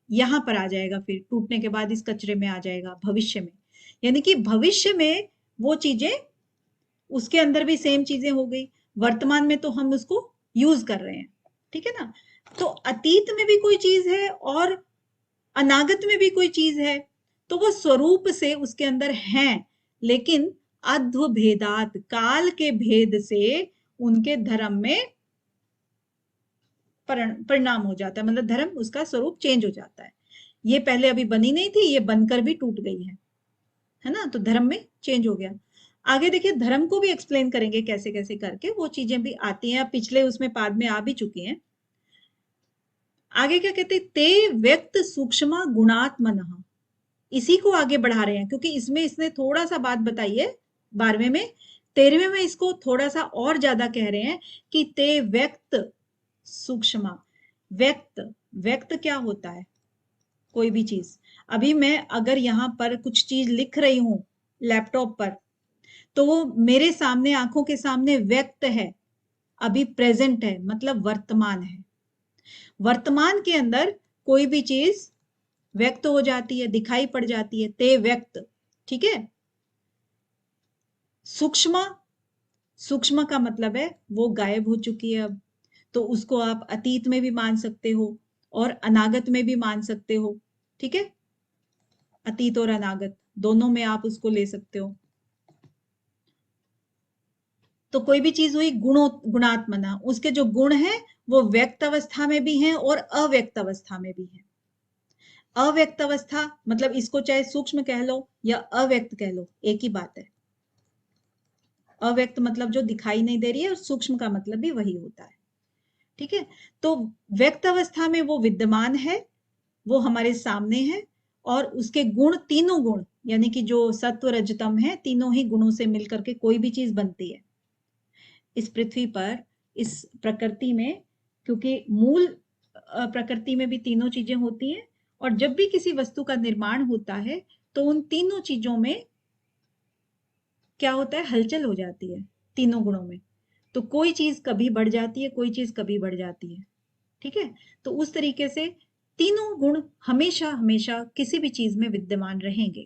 यहां पर आ जाएगा, फिर टूटने के बाद इस कचरे में आ जाएगा भविष्य में। यानी कि भविष्य में वो चीजें, उसके अंदर भी सेम चीजें हो गई, वर्तमान में तो हम उसको यूज कर रहे हैं, ठीक है ना। तो अतीत में भी कोई चीज है और अनागत में भी कोई चीज है, तो वो स्वरूप से उसके अंदर है, लेकिन अद्वभेदात, काल के भेद से उनके धर्म में परिणाम हो जाता है, मतलब धर्म, उसका स्वरूप चेंज हो जाता है। ये पहले अभी बनी नहीं थी, ये बनकर भी टूट गई है ना, तो धर्म में चेंज हो गया। आगे देखिए, धर्म को भी एक्सप्लेन करेंगे कैसे कैसे करके, वो चीजें भी आती हैं, पिछले उसमें पाद में आ भी चुकी हैं। आगे क्या कहते हैं? ते व्यक्त सूक्ष्म गुणात्मनः, इसी को आगे बढ़ा रहे हैं, क्योंकि इसमें इसने थोड़ा सा बात बताई है 12वें में। 13वें में इसको थोड़ा सा और ज्यादा कह रहे हैं कि ते व्यक्त सूक्ष्म। व्यक्त, व्यक्त क्या होता है? कोई भी चीज। अभी मैं अगर यहां पर कुछ चीज लिख रही हूं लैपटॉप पर, तो वो मेरे सामने, आंखों के सामने व्यक्त है, अभी प्रेजेंट है, मतलब वर्तमान है। वर्तमान के अंदर कोई भी चीज व्यक्त हो जाती है, दिखाई पड़ जाती है, ते व्यक्त, ठीक है। सूक्ष्म, सूक्ष्म का मतलब है वो गायब हो चुकी है अब, तो उसको आप अतीत में भी मान सकते हो और अनागत में भी मान सकते हो, ठीक है। अतीत और अनागत दोनों में आप उसको ले सकते हो। तो कोई भी चीज हुई गुणात्मना, उसके जो गुण हैं वो व्यक्त अवस्था में भी हैं और अव्यक्त अवस्था में भी हैं। अव्यक्त अवस्था मतलब इसको चाहे सूक्ष्म कह लो या अव्यक्त कह लो, एक ही बात है। अव्यक्त मतलब जो दिखाई नहीं दे रही है, और सूक्ष्म का मतलब भी वही होता है, ठीक है। तो व्यक्त अवस्था में वो विद्यमान है, वो हमारे सामने है, और उसके गुण, तीनों गुण, यानी कि जो सत्व रजतम है, तीनों ही गुणों से मिलकर के कोई भी चीज बनती है इस पृथ्वी पर, इस प्रकृति में। क्योंकि मूल प्रकृति में भी तीनों चीजें होती हैं, और जब भी किसी वस्तु का निर्माण होता है तो उन तीनों चीजों में क्या होता है? हलचल हो जाती है, तीनों गुणों में। तो कोई चीज कभी बढ़ जाती है, कोई चीज कभी बढ़ जाती है, ठीक है। तो उस तरीके से तीनों गुण हमेशा हमेशा किसी भी चीज में विद्यमान रहेंगे,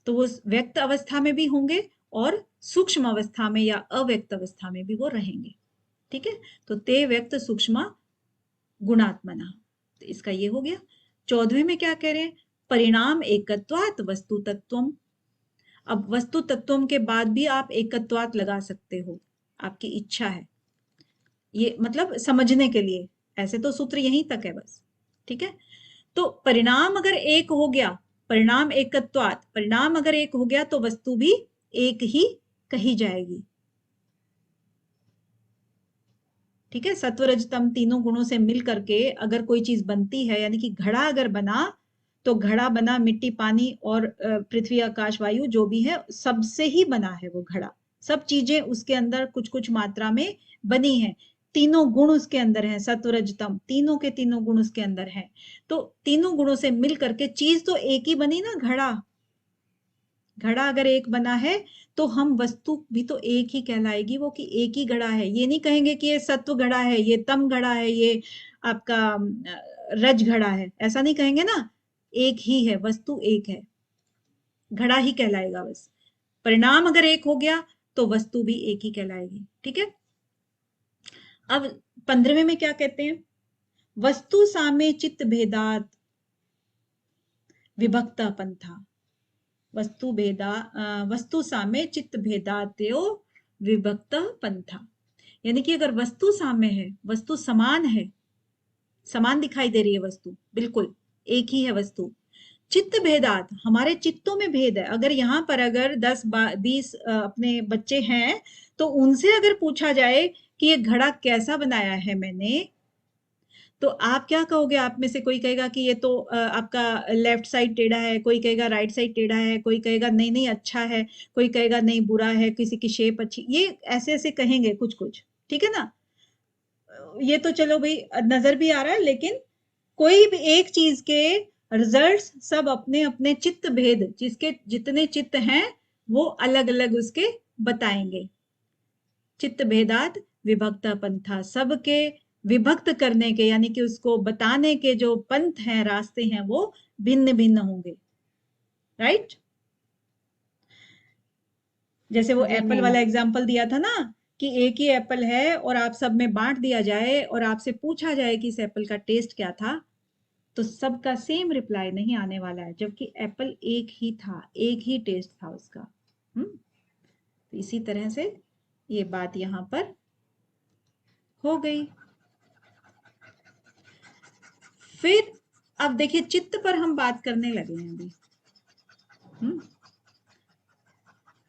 तो वो व्यक्त अवस्था में भी होंगे और सूक्ष्म अवस्था में या अव्यक्त अवस्था में भी वो रहेंगे, ठीक है। तो ते व्यक्त सूक्ष्म गुणात्मना, तो इसका ये हो गया। 14वें में क्या कह रहे हैं? परिणाम एकत्वात् वस्तु तत्वम। अब वस्तु तत्वम के बाद भी आप एकत्वात् लगा सकते हो, आपकी इच्छा है, ये मतलब समझने के लिए। ऐसे तो सूत्र यहीं तक है बस, ठीक है। तो परिणाम अगर एक हो गया, परिणाम एकत्वात्, परिणाम अगर एक हो गया तो वस्तु भी एक ही कही जाएगी, ठीक है। सत्व रजतम तीनों गुणों से मिल करके अगर कोई चीज बनती है, यानी कि घड़ा अगर बना, तो घड़ा बना मिट्टी पानी और पृथ्वी आकाश वायु जो भी है सबसे ही बना है वो घड़ा। सब चीजें उसके अंदर कुछ कुछ मात्रा में बनी है। तीनों गुण उसके अंदर हैं, सत्व रज तम, तीनों के तीनों गुण उसके अंदर हैं। तो तीनों गुणों से मिल करके चीज तो एक ही बनी ना, घड़ा। घड़ा अगर एक बना है तो हम वस्तु भी तो एक ही कहलाएगी वो, कि एक ही घड़ा है। ये नहीं कहेंगे कि ये सत्व घड़ा है, ये तम घड़ा है, ये आपका रज घड़ा है, ऐसा नहीं कहेंगे ना। एक ही है, वस्तु एक है, घड़ा ही कहलाएगा बस। परिणाम अगर एक हो गया तो वस्तु भी एक ही कहलाएगी। ठीक है। अब 15वें में क्या कहते हैं? वस्तु सामे चित्त भेदात विभक्त पंथा। वस्तु सामे चित्त भेदात्यो विभक्त पंथा। यानी कि अगर वस्तु साम्य है, वस्तु समान है, समान दिखाई दे रही है वस्तु, बिल्कुल एक ही है वस्तु। चित्त भेदात, हमारे चित्तों में भेद है। अगर यहाँ पर अगर 10-20 अपने बच्चे हैं तो उनसे अगर पूछा जाए कि ये घड़ा कैसा बनाया है मैंने, तो आप क्या कहोगे? आप में से कोई कहेगा कि ये तो आपका लेफ्ट साइड टेढ़ा है, कोई कहेगा राइट साइड टेढ़ा है, कोई कहेगा नहीं नहीं अच्छा है, कोई कहेगा नहीं बुरा है, किसी की शेप अच्छी, ये ऐसे ऐसे कहेंगे कुछ कुछ। ठीक है ना। ये तो चलो भाई नजर भी आ रहा है, लेकिन कोई भी एक चीज के रिजल्ट्स सब अपने अपने चित्त भेद, जिसके जितने चित्त हैं वो अलग अलग उसके बताएंगे। चित्त भेदात विभक्त पंथा, सबके विभक्त करने के यानी कि उसको बताने के जो पंथ हैं, रास्ते हैं, वो भिन्न भिन्न होंगे। राइट। जैसे वो एप्पल वाला एग्जांपल दिया था ना, कि एक ही एप्पल है और आप सब में बांट दिया जाए और आपसे पूछा जाए कि इस एप्पल का टेस्ट क्या था, तो सबका सेम रिप्लाई नहीं आने वाला है, जबकि एप्पल एक ही था, एक ही टेस्ट था उसका। तो इसी तरह से ये बात यहां पर हो गई। फिर अब देखिए चित्त पर हम बात करने लगे हैं अभी।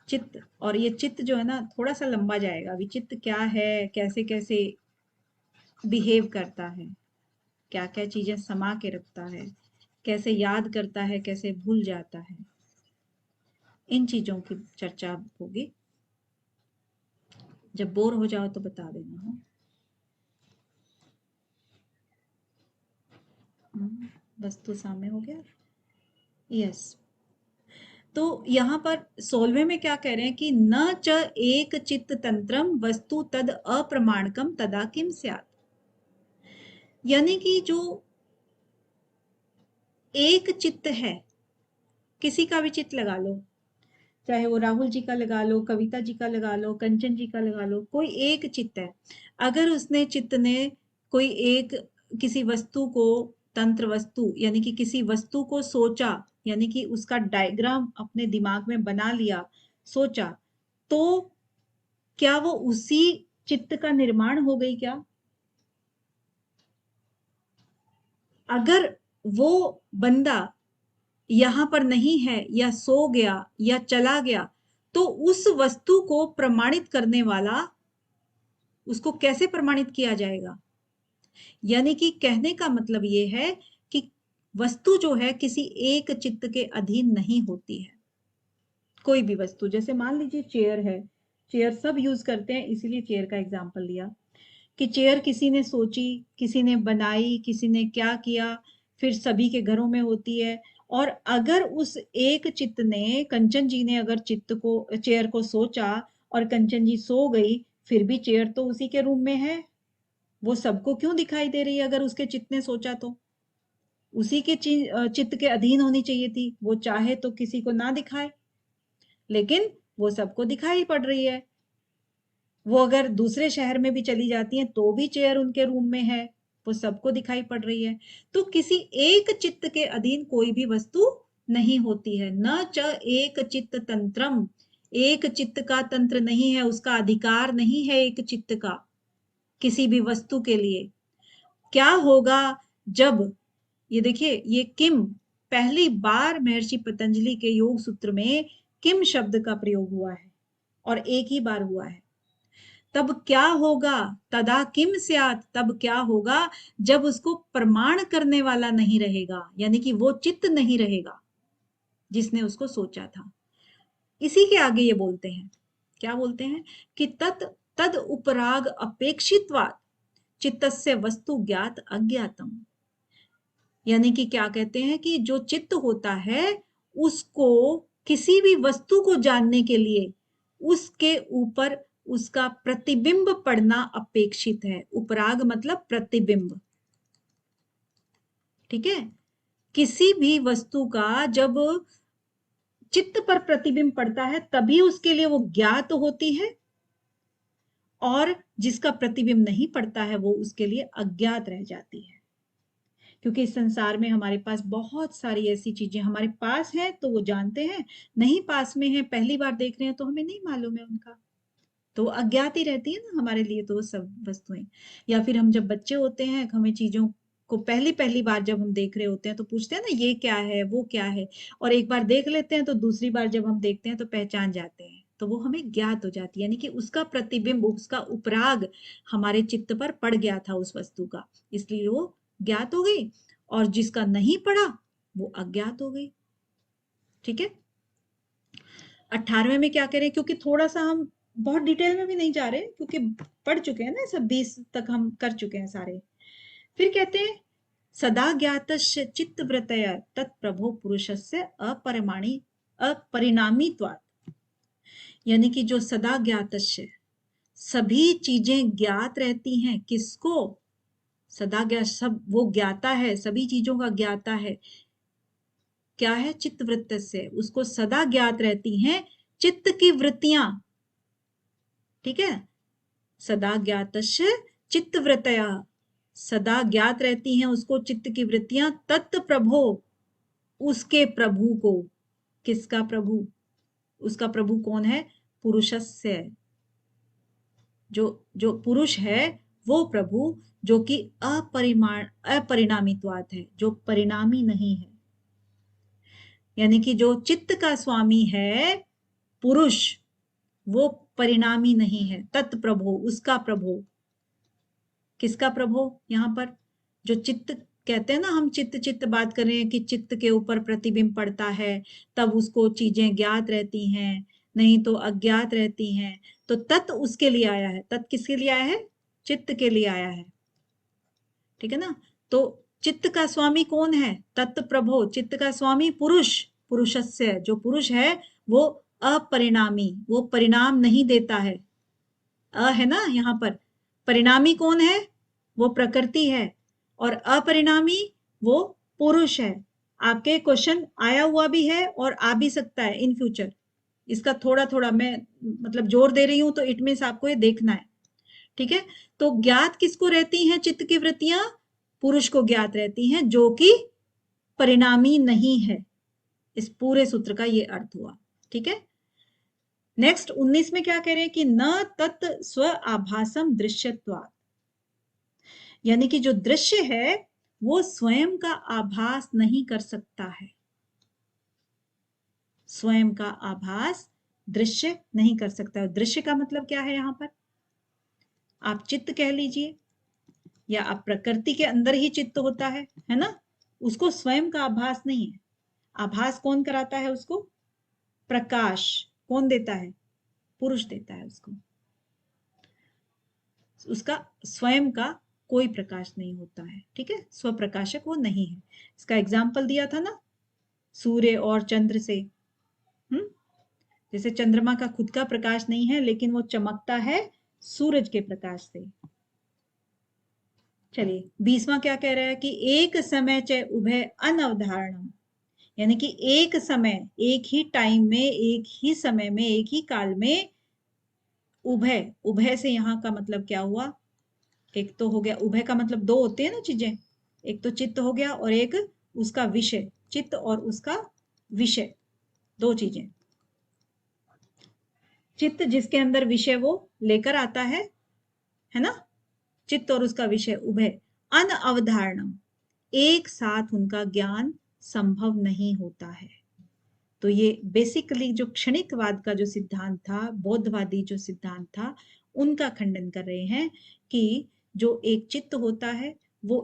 चित्त, और ये चित्त जो है ना थोड़ा सा लंबा जाएगा अभी। चित्त क्या है, कैसे कैसे बिहेव करता है, क्या क्या चीजें समा के रखता है, कैसे याद करता है, कैसे भूल जाता है, इन चीजों की चर्चा होगी। जब बोर हो जाओ तो बता देना। हो वस्तु सामने हो गया। यस। तो यहाँ पर 16वें में क्या कह रहे हैं कि न च एक चित्त तंत्रम वस्तु तद अप्रमाणकम तदा किम स्यात्। यानी कि जो एक चित्त है, किसी का भी चित्त लगा लो, चाहे वो राहुल जी का लगा लो, कविता जी का लगा लो, कंचन जी का लगा लो, कोई एक चित्त है। अगर उसने चित्त ने कोई एक किसी वस्तु को, तंत्र वस्तु यानी कि किसी वस्तु को सोचा, यानी कि उसका डायग्राम अपने दिमाग में बना लिया, सोचा, तो क्या वो उसी चित्त का निर्माण हो गई क्या? अगर वो बंदा यहां पर नहीं है, या सो गया या चला गया, तो उस वस्तु को प्रमाणित करने वाला, उसको कैसे प्रमाणित किया जाएगा? यानी कि कहने का मतलब ये है कि वस्तु जो है किसी एक चित्त के अधीन नहीं होती है। कोई भी वस्तु, जैसे मान लीजिए चेयर है, चेयर सब यूज करते हैं, इसीलिए चेयर का एग्जाम्पल लिया कि चेयर किसी ने सोची, किसी ने बनाई, किसी ने क्या किया, फिर सभी के घरों में होती है। और अगर उस एक चित्त ने, कंचन जी ने अगर चेयर को सोचा और कंचन जी सो गई, फिर भी चेयर तो उसी के रूम में है। वो सबको क्यों दिखाई दे रही है? अगर उसके चित्त ने सोचा तो उसी के चित्त के अधीन होनी चाहिए थी। वो चाहे तो किसी को ना दिखाए, लेकिन वो सबको दिखाई पड़ रही है। वो अगर दूसरे शहर में भी चली जाती हैं तो भी चेयर उनके रूम में है, वो सबको दिखाई पड़ रही है। तो किसी एक चित्त के अधीन कोई भी वस्तु नहीं होती है। न च एक चित्त तंत्रम, एक चित्त का तंत्र नहीं है, उसका अधिकार नहीं है एक चित्त का किसी भी वस्तु के लिए। क्या होगा जब, ये देखिए, ये किम पहली बार महर्षि पतंजलि के योग सूत्र में किम शब्द का प्रयोग हुआ है, और एक ही बार हुआ है। तब क्या होगा, तदा किम स्यात्, तब क्या होगा जब उसको प्रमाण करने वाला नहीं रहेगा, यानी कि वो चित्त नहीं रहेगा जिसने उसको सोचा था। इसी के आगे ये बोलते हैं, क्या बोलते हैं कि तद उपराग अपेक्षित्वात् चित्तस्य वस्तु ज्ञात अज्ञातम, यानी कि क्या कहते हैं कि जो चित्त होता है उसको किसी भी वस्तु को जानने के लिए उसके ऊपर उसका प्रतिबिंब पड़ना अपेक्षित है। उपराग मतलब प्रतिबिंब, ठीक है। किसी भी वस्तु का जब चित्त पर प्रतिबिंब पड़ता है तभी उसके लिए वो ज्ञात होती है, और जिसका प्रतिबिंब नहीं पड़ता है वो उसके लिए अज्ञात रह जाती है। क्योंकि इस संसार में हमारे पास बहुत सारी ऐसी चीजें हमारे पास हैं तो वो जानते हैं, नहीं पास में है पहली बार देख रहे हैं तो हमें नहीं मालूम है उनका, तो अज्ञात ही रहती है ना हमारे लिए तो वो सब वस्तुएं। या फिर हम जब बच्चे होते हैं, हमें चीजों को पहली बार जब हम देख रहे होते हैं तो पूछते हैं ना ये क्या है वो क्या है, और एक बार देख लेते हैं तो दूसरी बार जब हम देखते हैं तो पहचान जाते हैं, तो वो हमें ज्ञात हो जाती है, यानी कि उसका प्रतिबिंब, उसका उपराग हमारे चित्त पर पड़ गया था उस वस्तु का, इसलिए वो ज्ञात हो गई, और जिसका नहीं पड़ा वो अज्ञात हो गई। ठीक है। 18वें में क्या करें, क्योंकि थोड़ा सा हम बहुत डिटेल में भी नहीं जा रहे क्योंकि पढ़ चुके हैं ना, सब 20 तक हम कर चुके हैं सारे। फिर कहते हैं सदा ज्ञातस्य चित्तवृत्तया तत्प्रभो पुरुषस्य अपरिणामीत्वात्, यानी कि जो सदा ज्ञातस्य, सभी चीजें ज्ञात रहती हैं, किसको, सदा ज्ञात, सब वो ज्ञाता है, सभी चीजों का ज्ञाता है, क्या है, चित्तवृत्त से, उसको सदा ज्ञात रहती हैं चित्त की वृत्तियां। ठीक है, सदा ज्ञातस्य चित्तवृत्तया, सदा ज्ञात रहती हैं उसको चित्त की वृत्तियां, तत्प्रभो, उसके प्रभु को, किसका प्रभु, उसका प्रभु कौन है, पुरुषस्य, जो पुरुष है वो प्रभु, जो कि अपरिणामित्वात् है, जो परिणामी नहीं है, यानी कि जो चित्त का स्वामी है पुरुष वो परिणामी नहीं है, तत्प्रभो, उसका प्रभो, किसका प्रभो, यहां पर जो चित्त कहते हैं ना, हम चित्त बात कर रहे हैं कि चित्त के ऊपर प्रतिबिंब पड़ता है तब उसको चीजें ज्ञात रहती हैं, नहीं तो अज्ञात रहती हैं, तो तत् उसके लिए आया है, तत् किसके लिए आया है, चित्त के लिए आया है। ठीक है ना, तो चित्त का स्वामी कौन है, तत्प्रभो, चित्त का स्वामी पुरुष, पुरुषस्य, जो पुरुष है वो अपरिणामी, वो परिणाम नहीं देता है, है ना यहाँ पर, परिणामी कौन है, वो प्रकृति है, और अपरिणामी वो पुरुष है। आपके क्वेश्चन आया हुआ भी है और आ भी सकता है इन फ्यूचर, इसका थोड़ा थोड़ा मैं मतलब जोर दे रही हूं, तो इट मीन्स आपको ये देखना है। ठीक है, तो ज्ञात किसको रहती हैं चित्त की वृत्तियां, पुरुष को ज्ञात रहती हैं, जो कि परिणामी नहीं है। इस पूरे सूत्र का ये अर्थ हुआ। ठीक है, नेक्स्ट 19 में क्या कह रहे हैं कि न तत् स्व आभासम दृश्यत्वात्, यानी कि जो दृश्य है वो स्वयं का आभास नहीं कर सकता है, स्वयं का आभास दृश्य नहीं कर सकता है। दृश्य का मतलब क्या है, यहां पर आप चित्त कह लीजिए, या आप प्रकृति के अंदर ही चित्त होता है ना, उसको स्वयं का आभास नहीं है। आभास कौन कराता है उसको, प्रकाश कौन देता है, पुरुष देता है उसको, उसका स्वयं का कोई प्रकाश नहीं होता है। ठीक है, स्वप्रकाशक वो नहीं है। इसका एग्जाम्पल दिया था ना सूर्य और चंद्र से, जैसे चंद्रमा का खुद का प्रकाश नहीं है लेकिन वो चमकता है सूरज के प्रकाश से। चलिए 20वां क्या कह रहा है कि एक समय च उभय अनवधारणम, यानी कि एक समय, एक ही टाइम में, एक ही समय में, एक ही काल में, उभय, उभय से यहाँ का मतलब क्या हुआ, एक तो हो गया, उभय का मतलब दो होते हैं ना चीजें, एक तो चित्त हो गया और एक उसका विषय, चित्त और उसका विषय, दो चीजें, चित्त जिसके अंदर विषय वो लेकर आता है ना, चित्त और उसका विषय, उभय अनअवधारणम, एक साथ उनका ज्ञान संभव नहीं होता है। तो ये बेसिकली जो क्षणिकवाद का जो सिद्धांत था, बौद्धवादी जो सिद्धांत था, उनका खंडन कर रहे हैं कि जो एक चित्त होता है वो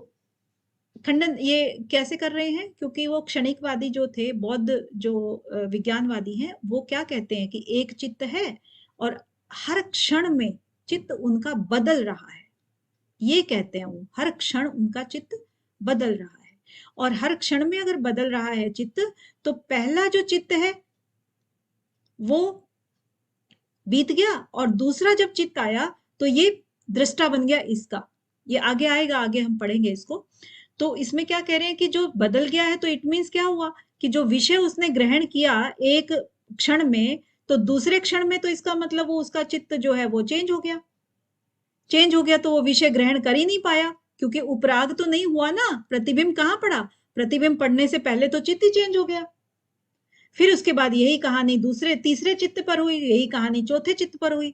खंडन ये कैसे कर रहे हैं, क्योंकि वो क्षणिकवादी जो थे, बौद्ध जो विज्ञानवादी हैं, वो क्या कहते हैं कि एक चित्त है और हर क्षण में चित्त उनका बदल रहा है। ये कहते हैं वो, हर क्षण उनका चित्त बदल रहा है, और हर क्षण में अगर बदल रहा है चित्त, तो पहला जो चित्त है वो बीत गया, और दूसरा जब चित्त आया तो ये दृष्टा बन गया इसका। ये आगे आएगा, आगे हम पढ़ेंगे इसको। तो इसमें क्या कह रहे हैं कि जो बदल गया है, तो इट मीन्स क्या हुआ कि जो विषय उसने ग्रहण किया एक क्षण में, तो दूसरे क्षण में तो इसका मतलब वो उसका चित्त जो है वो चेंज हो गया। चेंज हो गया तो वो विषय ग्रहण कर ही नहीं पाया, क्योंकि उपराग तो नहीं हुआ ना, प्रतिबिंब कहाँ पड़ा, प्रतिबिंब पढ़ने से पहले तो चित्त ही चेंज हो गया। फिर उसके बाद यही कहानी दूसरे तीसरे चित्त पर हुई, यही कहानी चौथे चित्त पर हुई।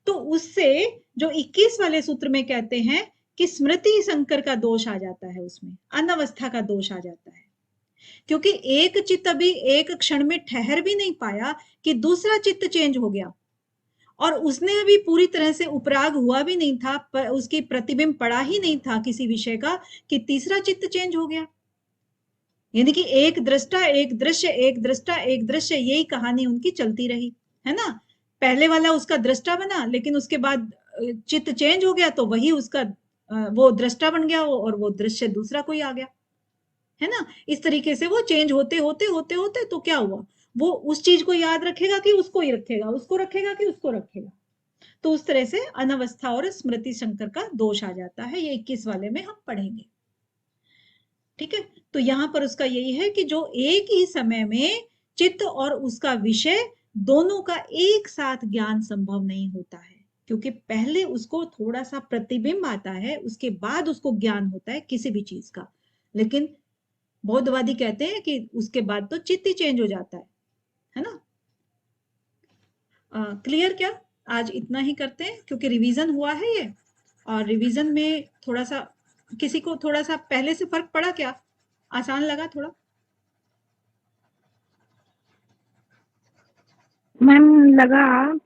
तो उससे जो 21 वाले सूत्र में कहते हैं कि स्मृति संकर का दोष आ जाता है, उसमें अनवस्था का दोष आ जाता है, क्योंकि एक चित्त अभी एक क्षण में ठहर भी नहीं पाया कि दूसरा चित्त चेंज हो गया, और उसने अभी पूरी तरह से उपराग हुआ भी नहीं था, उसकी प्रतिबिंब पड़ा ही नहीं था किसी विषय का, कि तीसरा चित्त चेंज हो गया। यानी कि एक दृष्टा एक दृश्य, एक दृष्टा एक दृश्य, यही कहानी उनकी चलती रही, है ना। पहले वाला उसका दृष्टा बना, लेकिन उसके बाद चित्त चेंज हो गया, तो वही उसका वो दृष्टा बन गया, और वो दृश्य दूसरा कोई आ गया, है ना। इस तरीके से वो चेंज होते होते होते होते तो क्या हुआ, वो उस चीज को याद रखेगा कि उसको ही रखेगा, उसको रखेगा कि उसको रखेगा। तो उस तरह से अनवस्था और स्मृति संकर का दोष आ जाता है। ये 21 वाले में हम पढ़ेंगे, ठीक है। तो यहां पर उसका यही है कि जो एक ही समय में चित्त और उसका विषय दोनों का एक साथ ज्ञान संभव नहीं होता है, क्योंकि पहले उसको थोड़ा सा प्रतिबिंब आता है, उसके बाद उसको ज्ञान होता है किसी भी चीज का। लेकिन बौद्धवादी कहते हैं कि उसके बाद तो चित्त ही चेंज हो जाता है ना। क्लियर क्या? आज इतना ही करते हैं, क्योंकि रिवीजन हुआ है ये, और रिवीजन में थोड़ा सा किसी को थोड़ा सा पहले से फर्क पड़ा क्या, आसान लगा थोड़ा? मैम लगा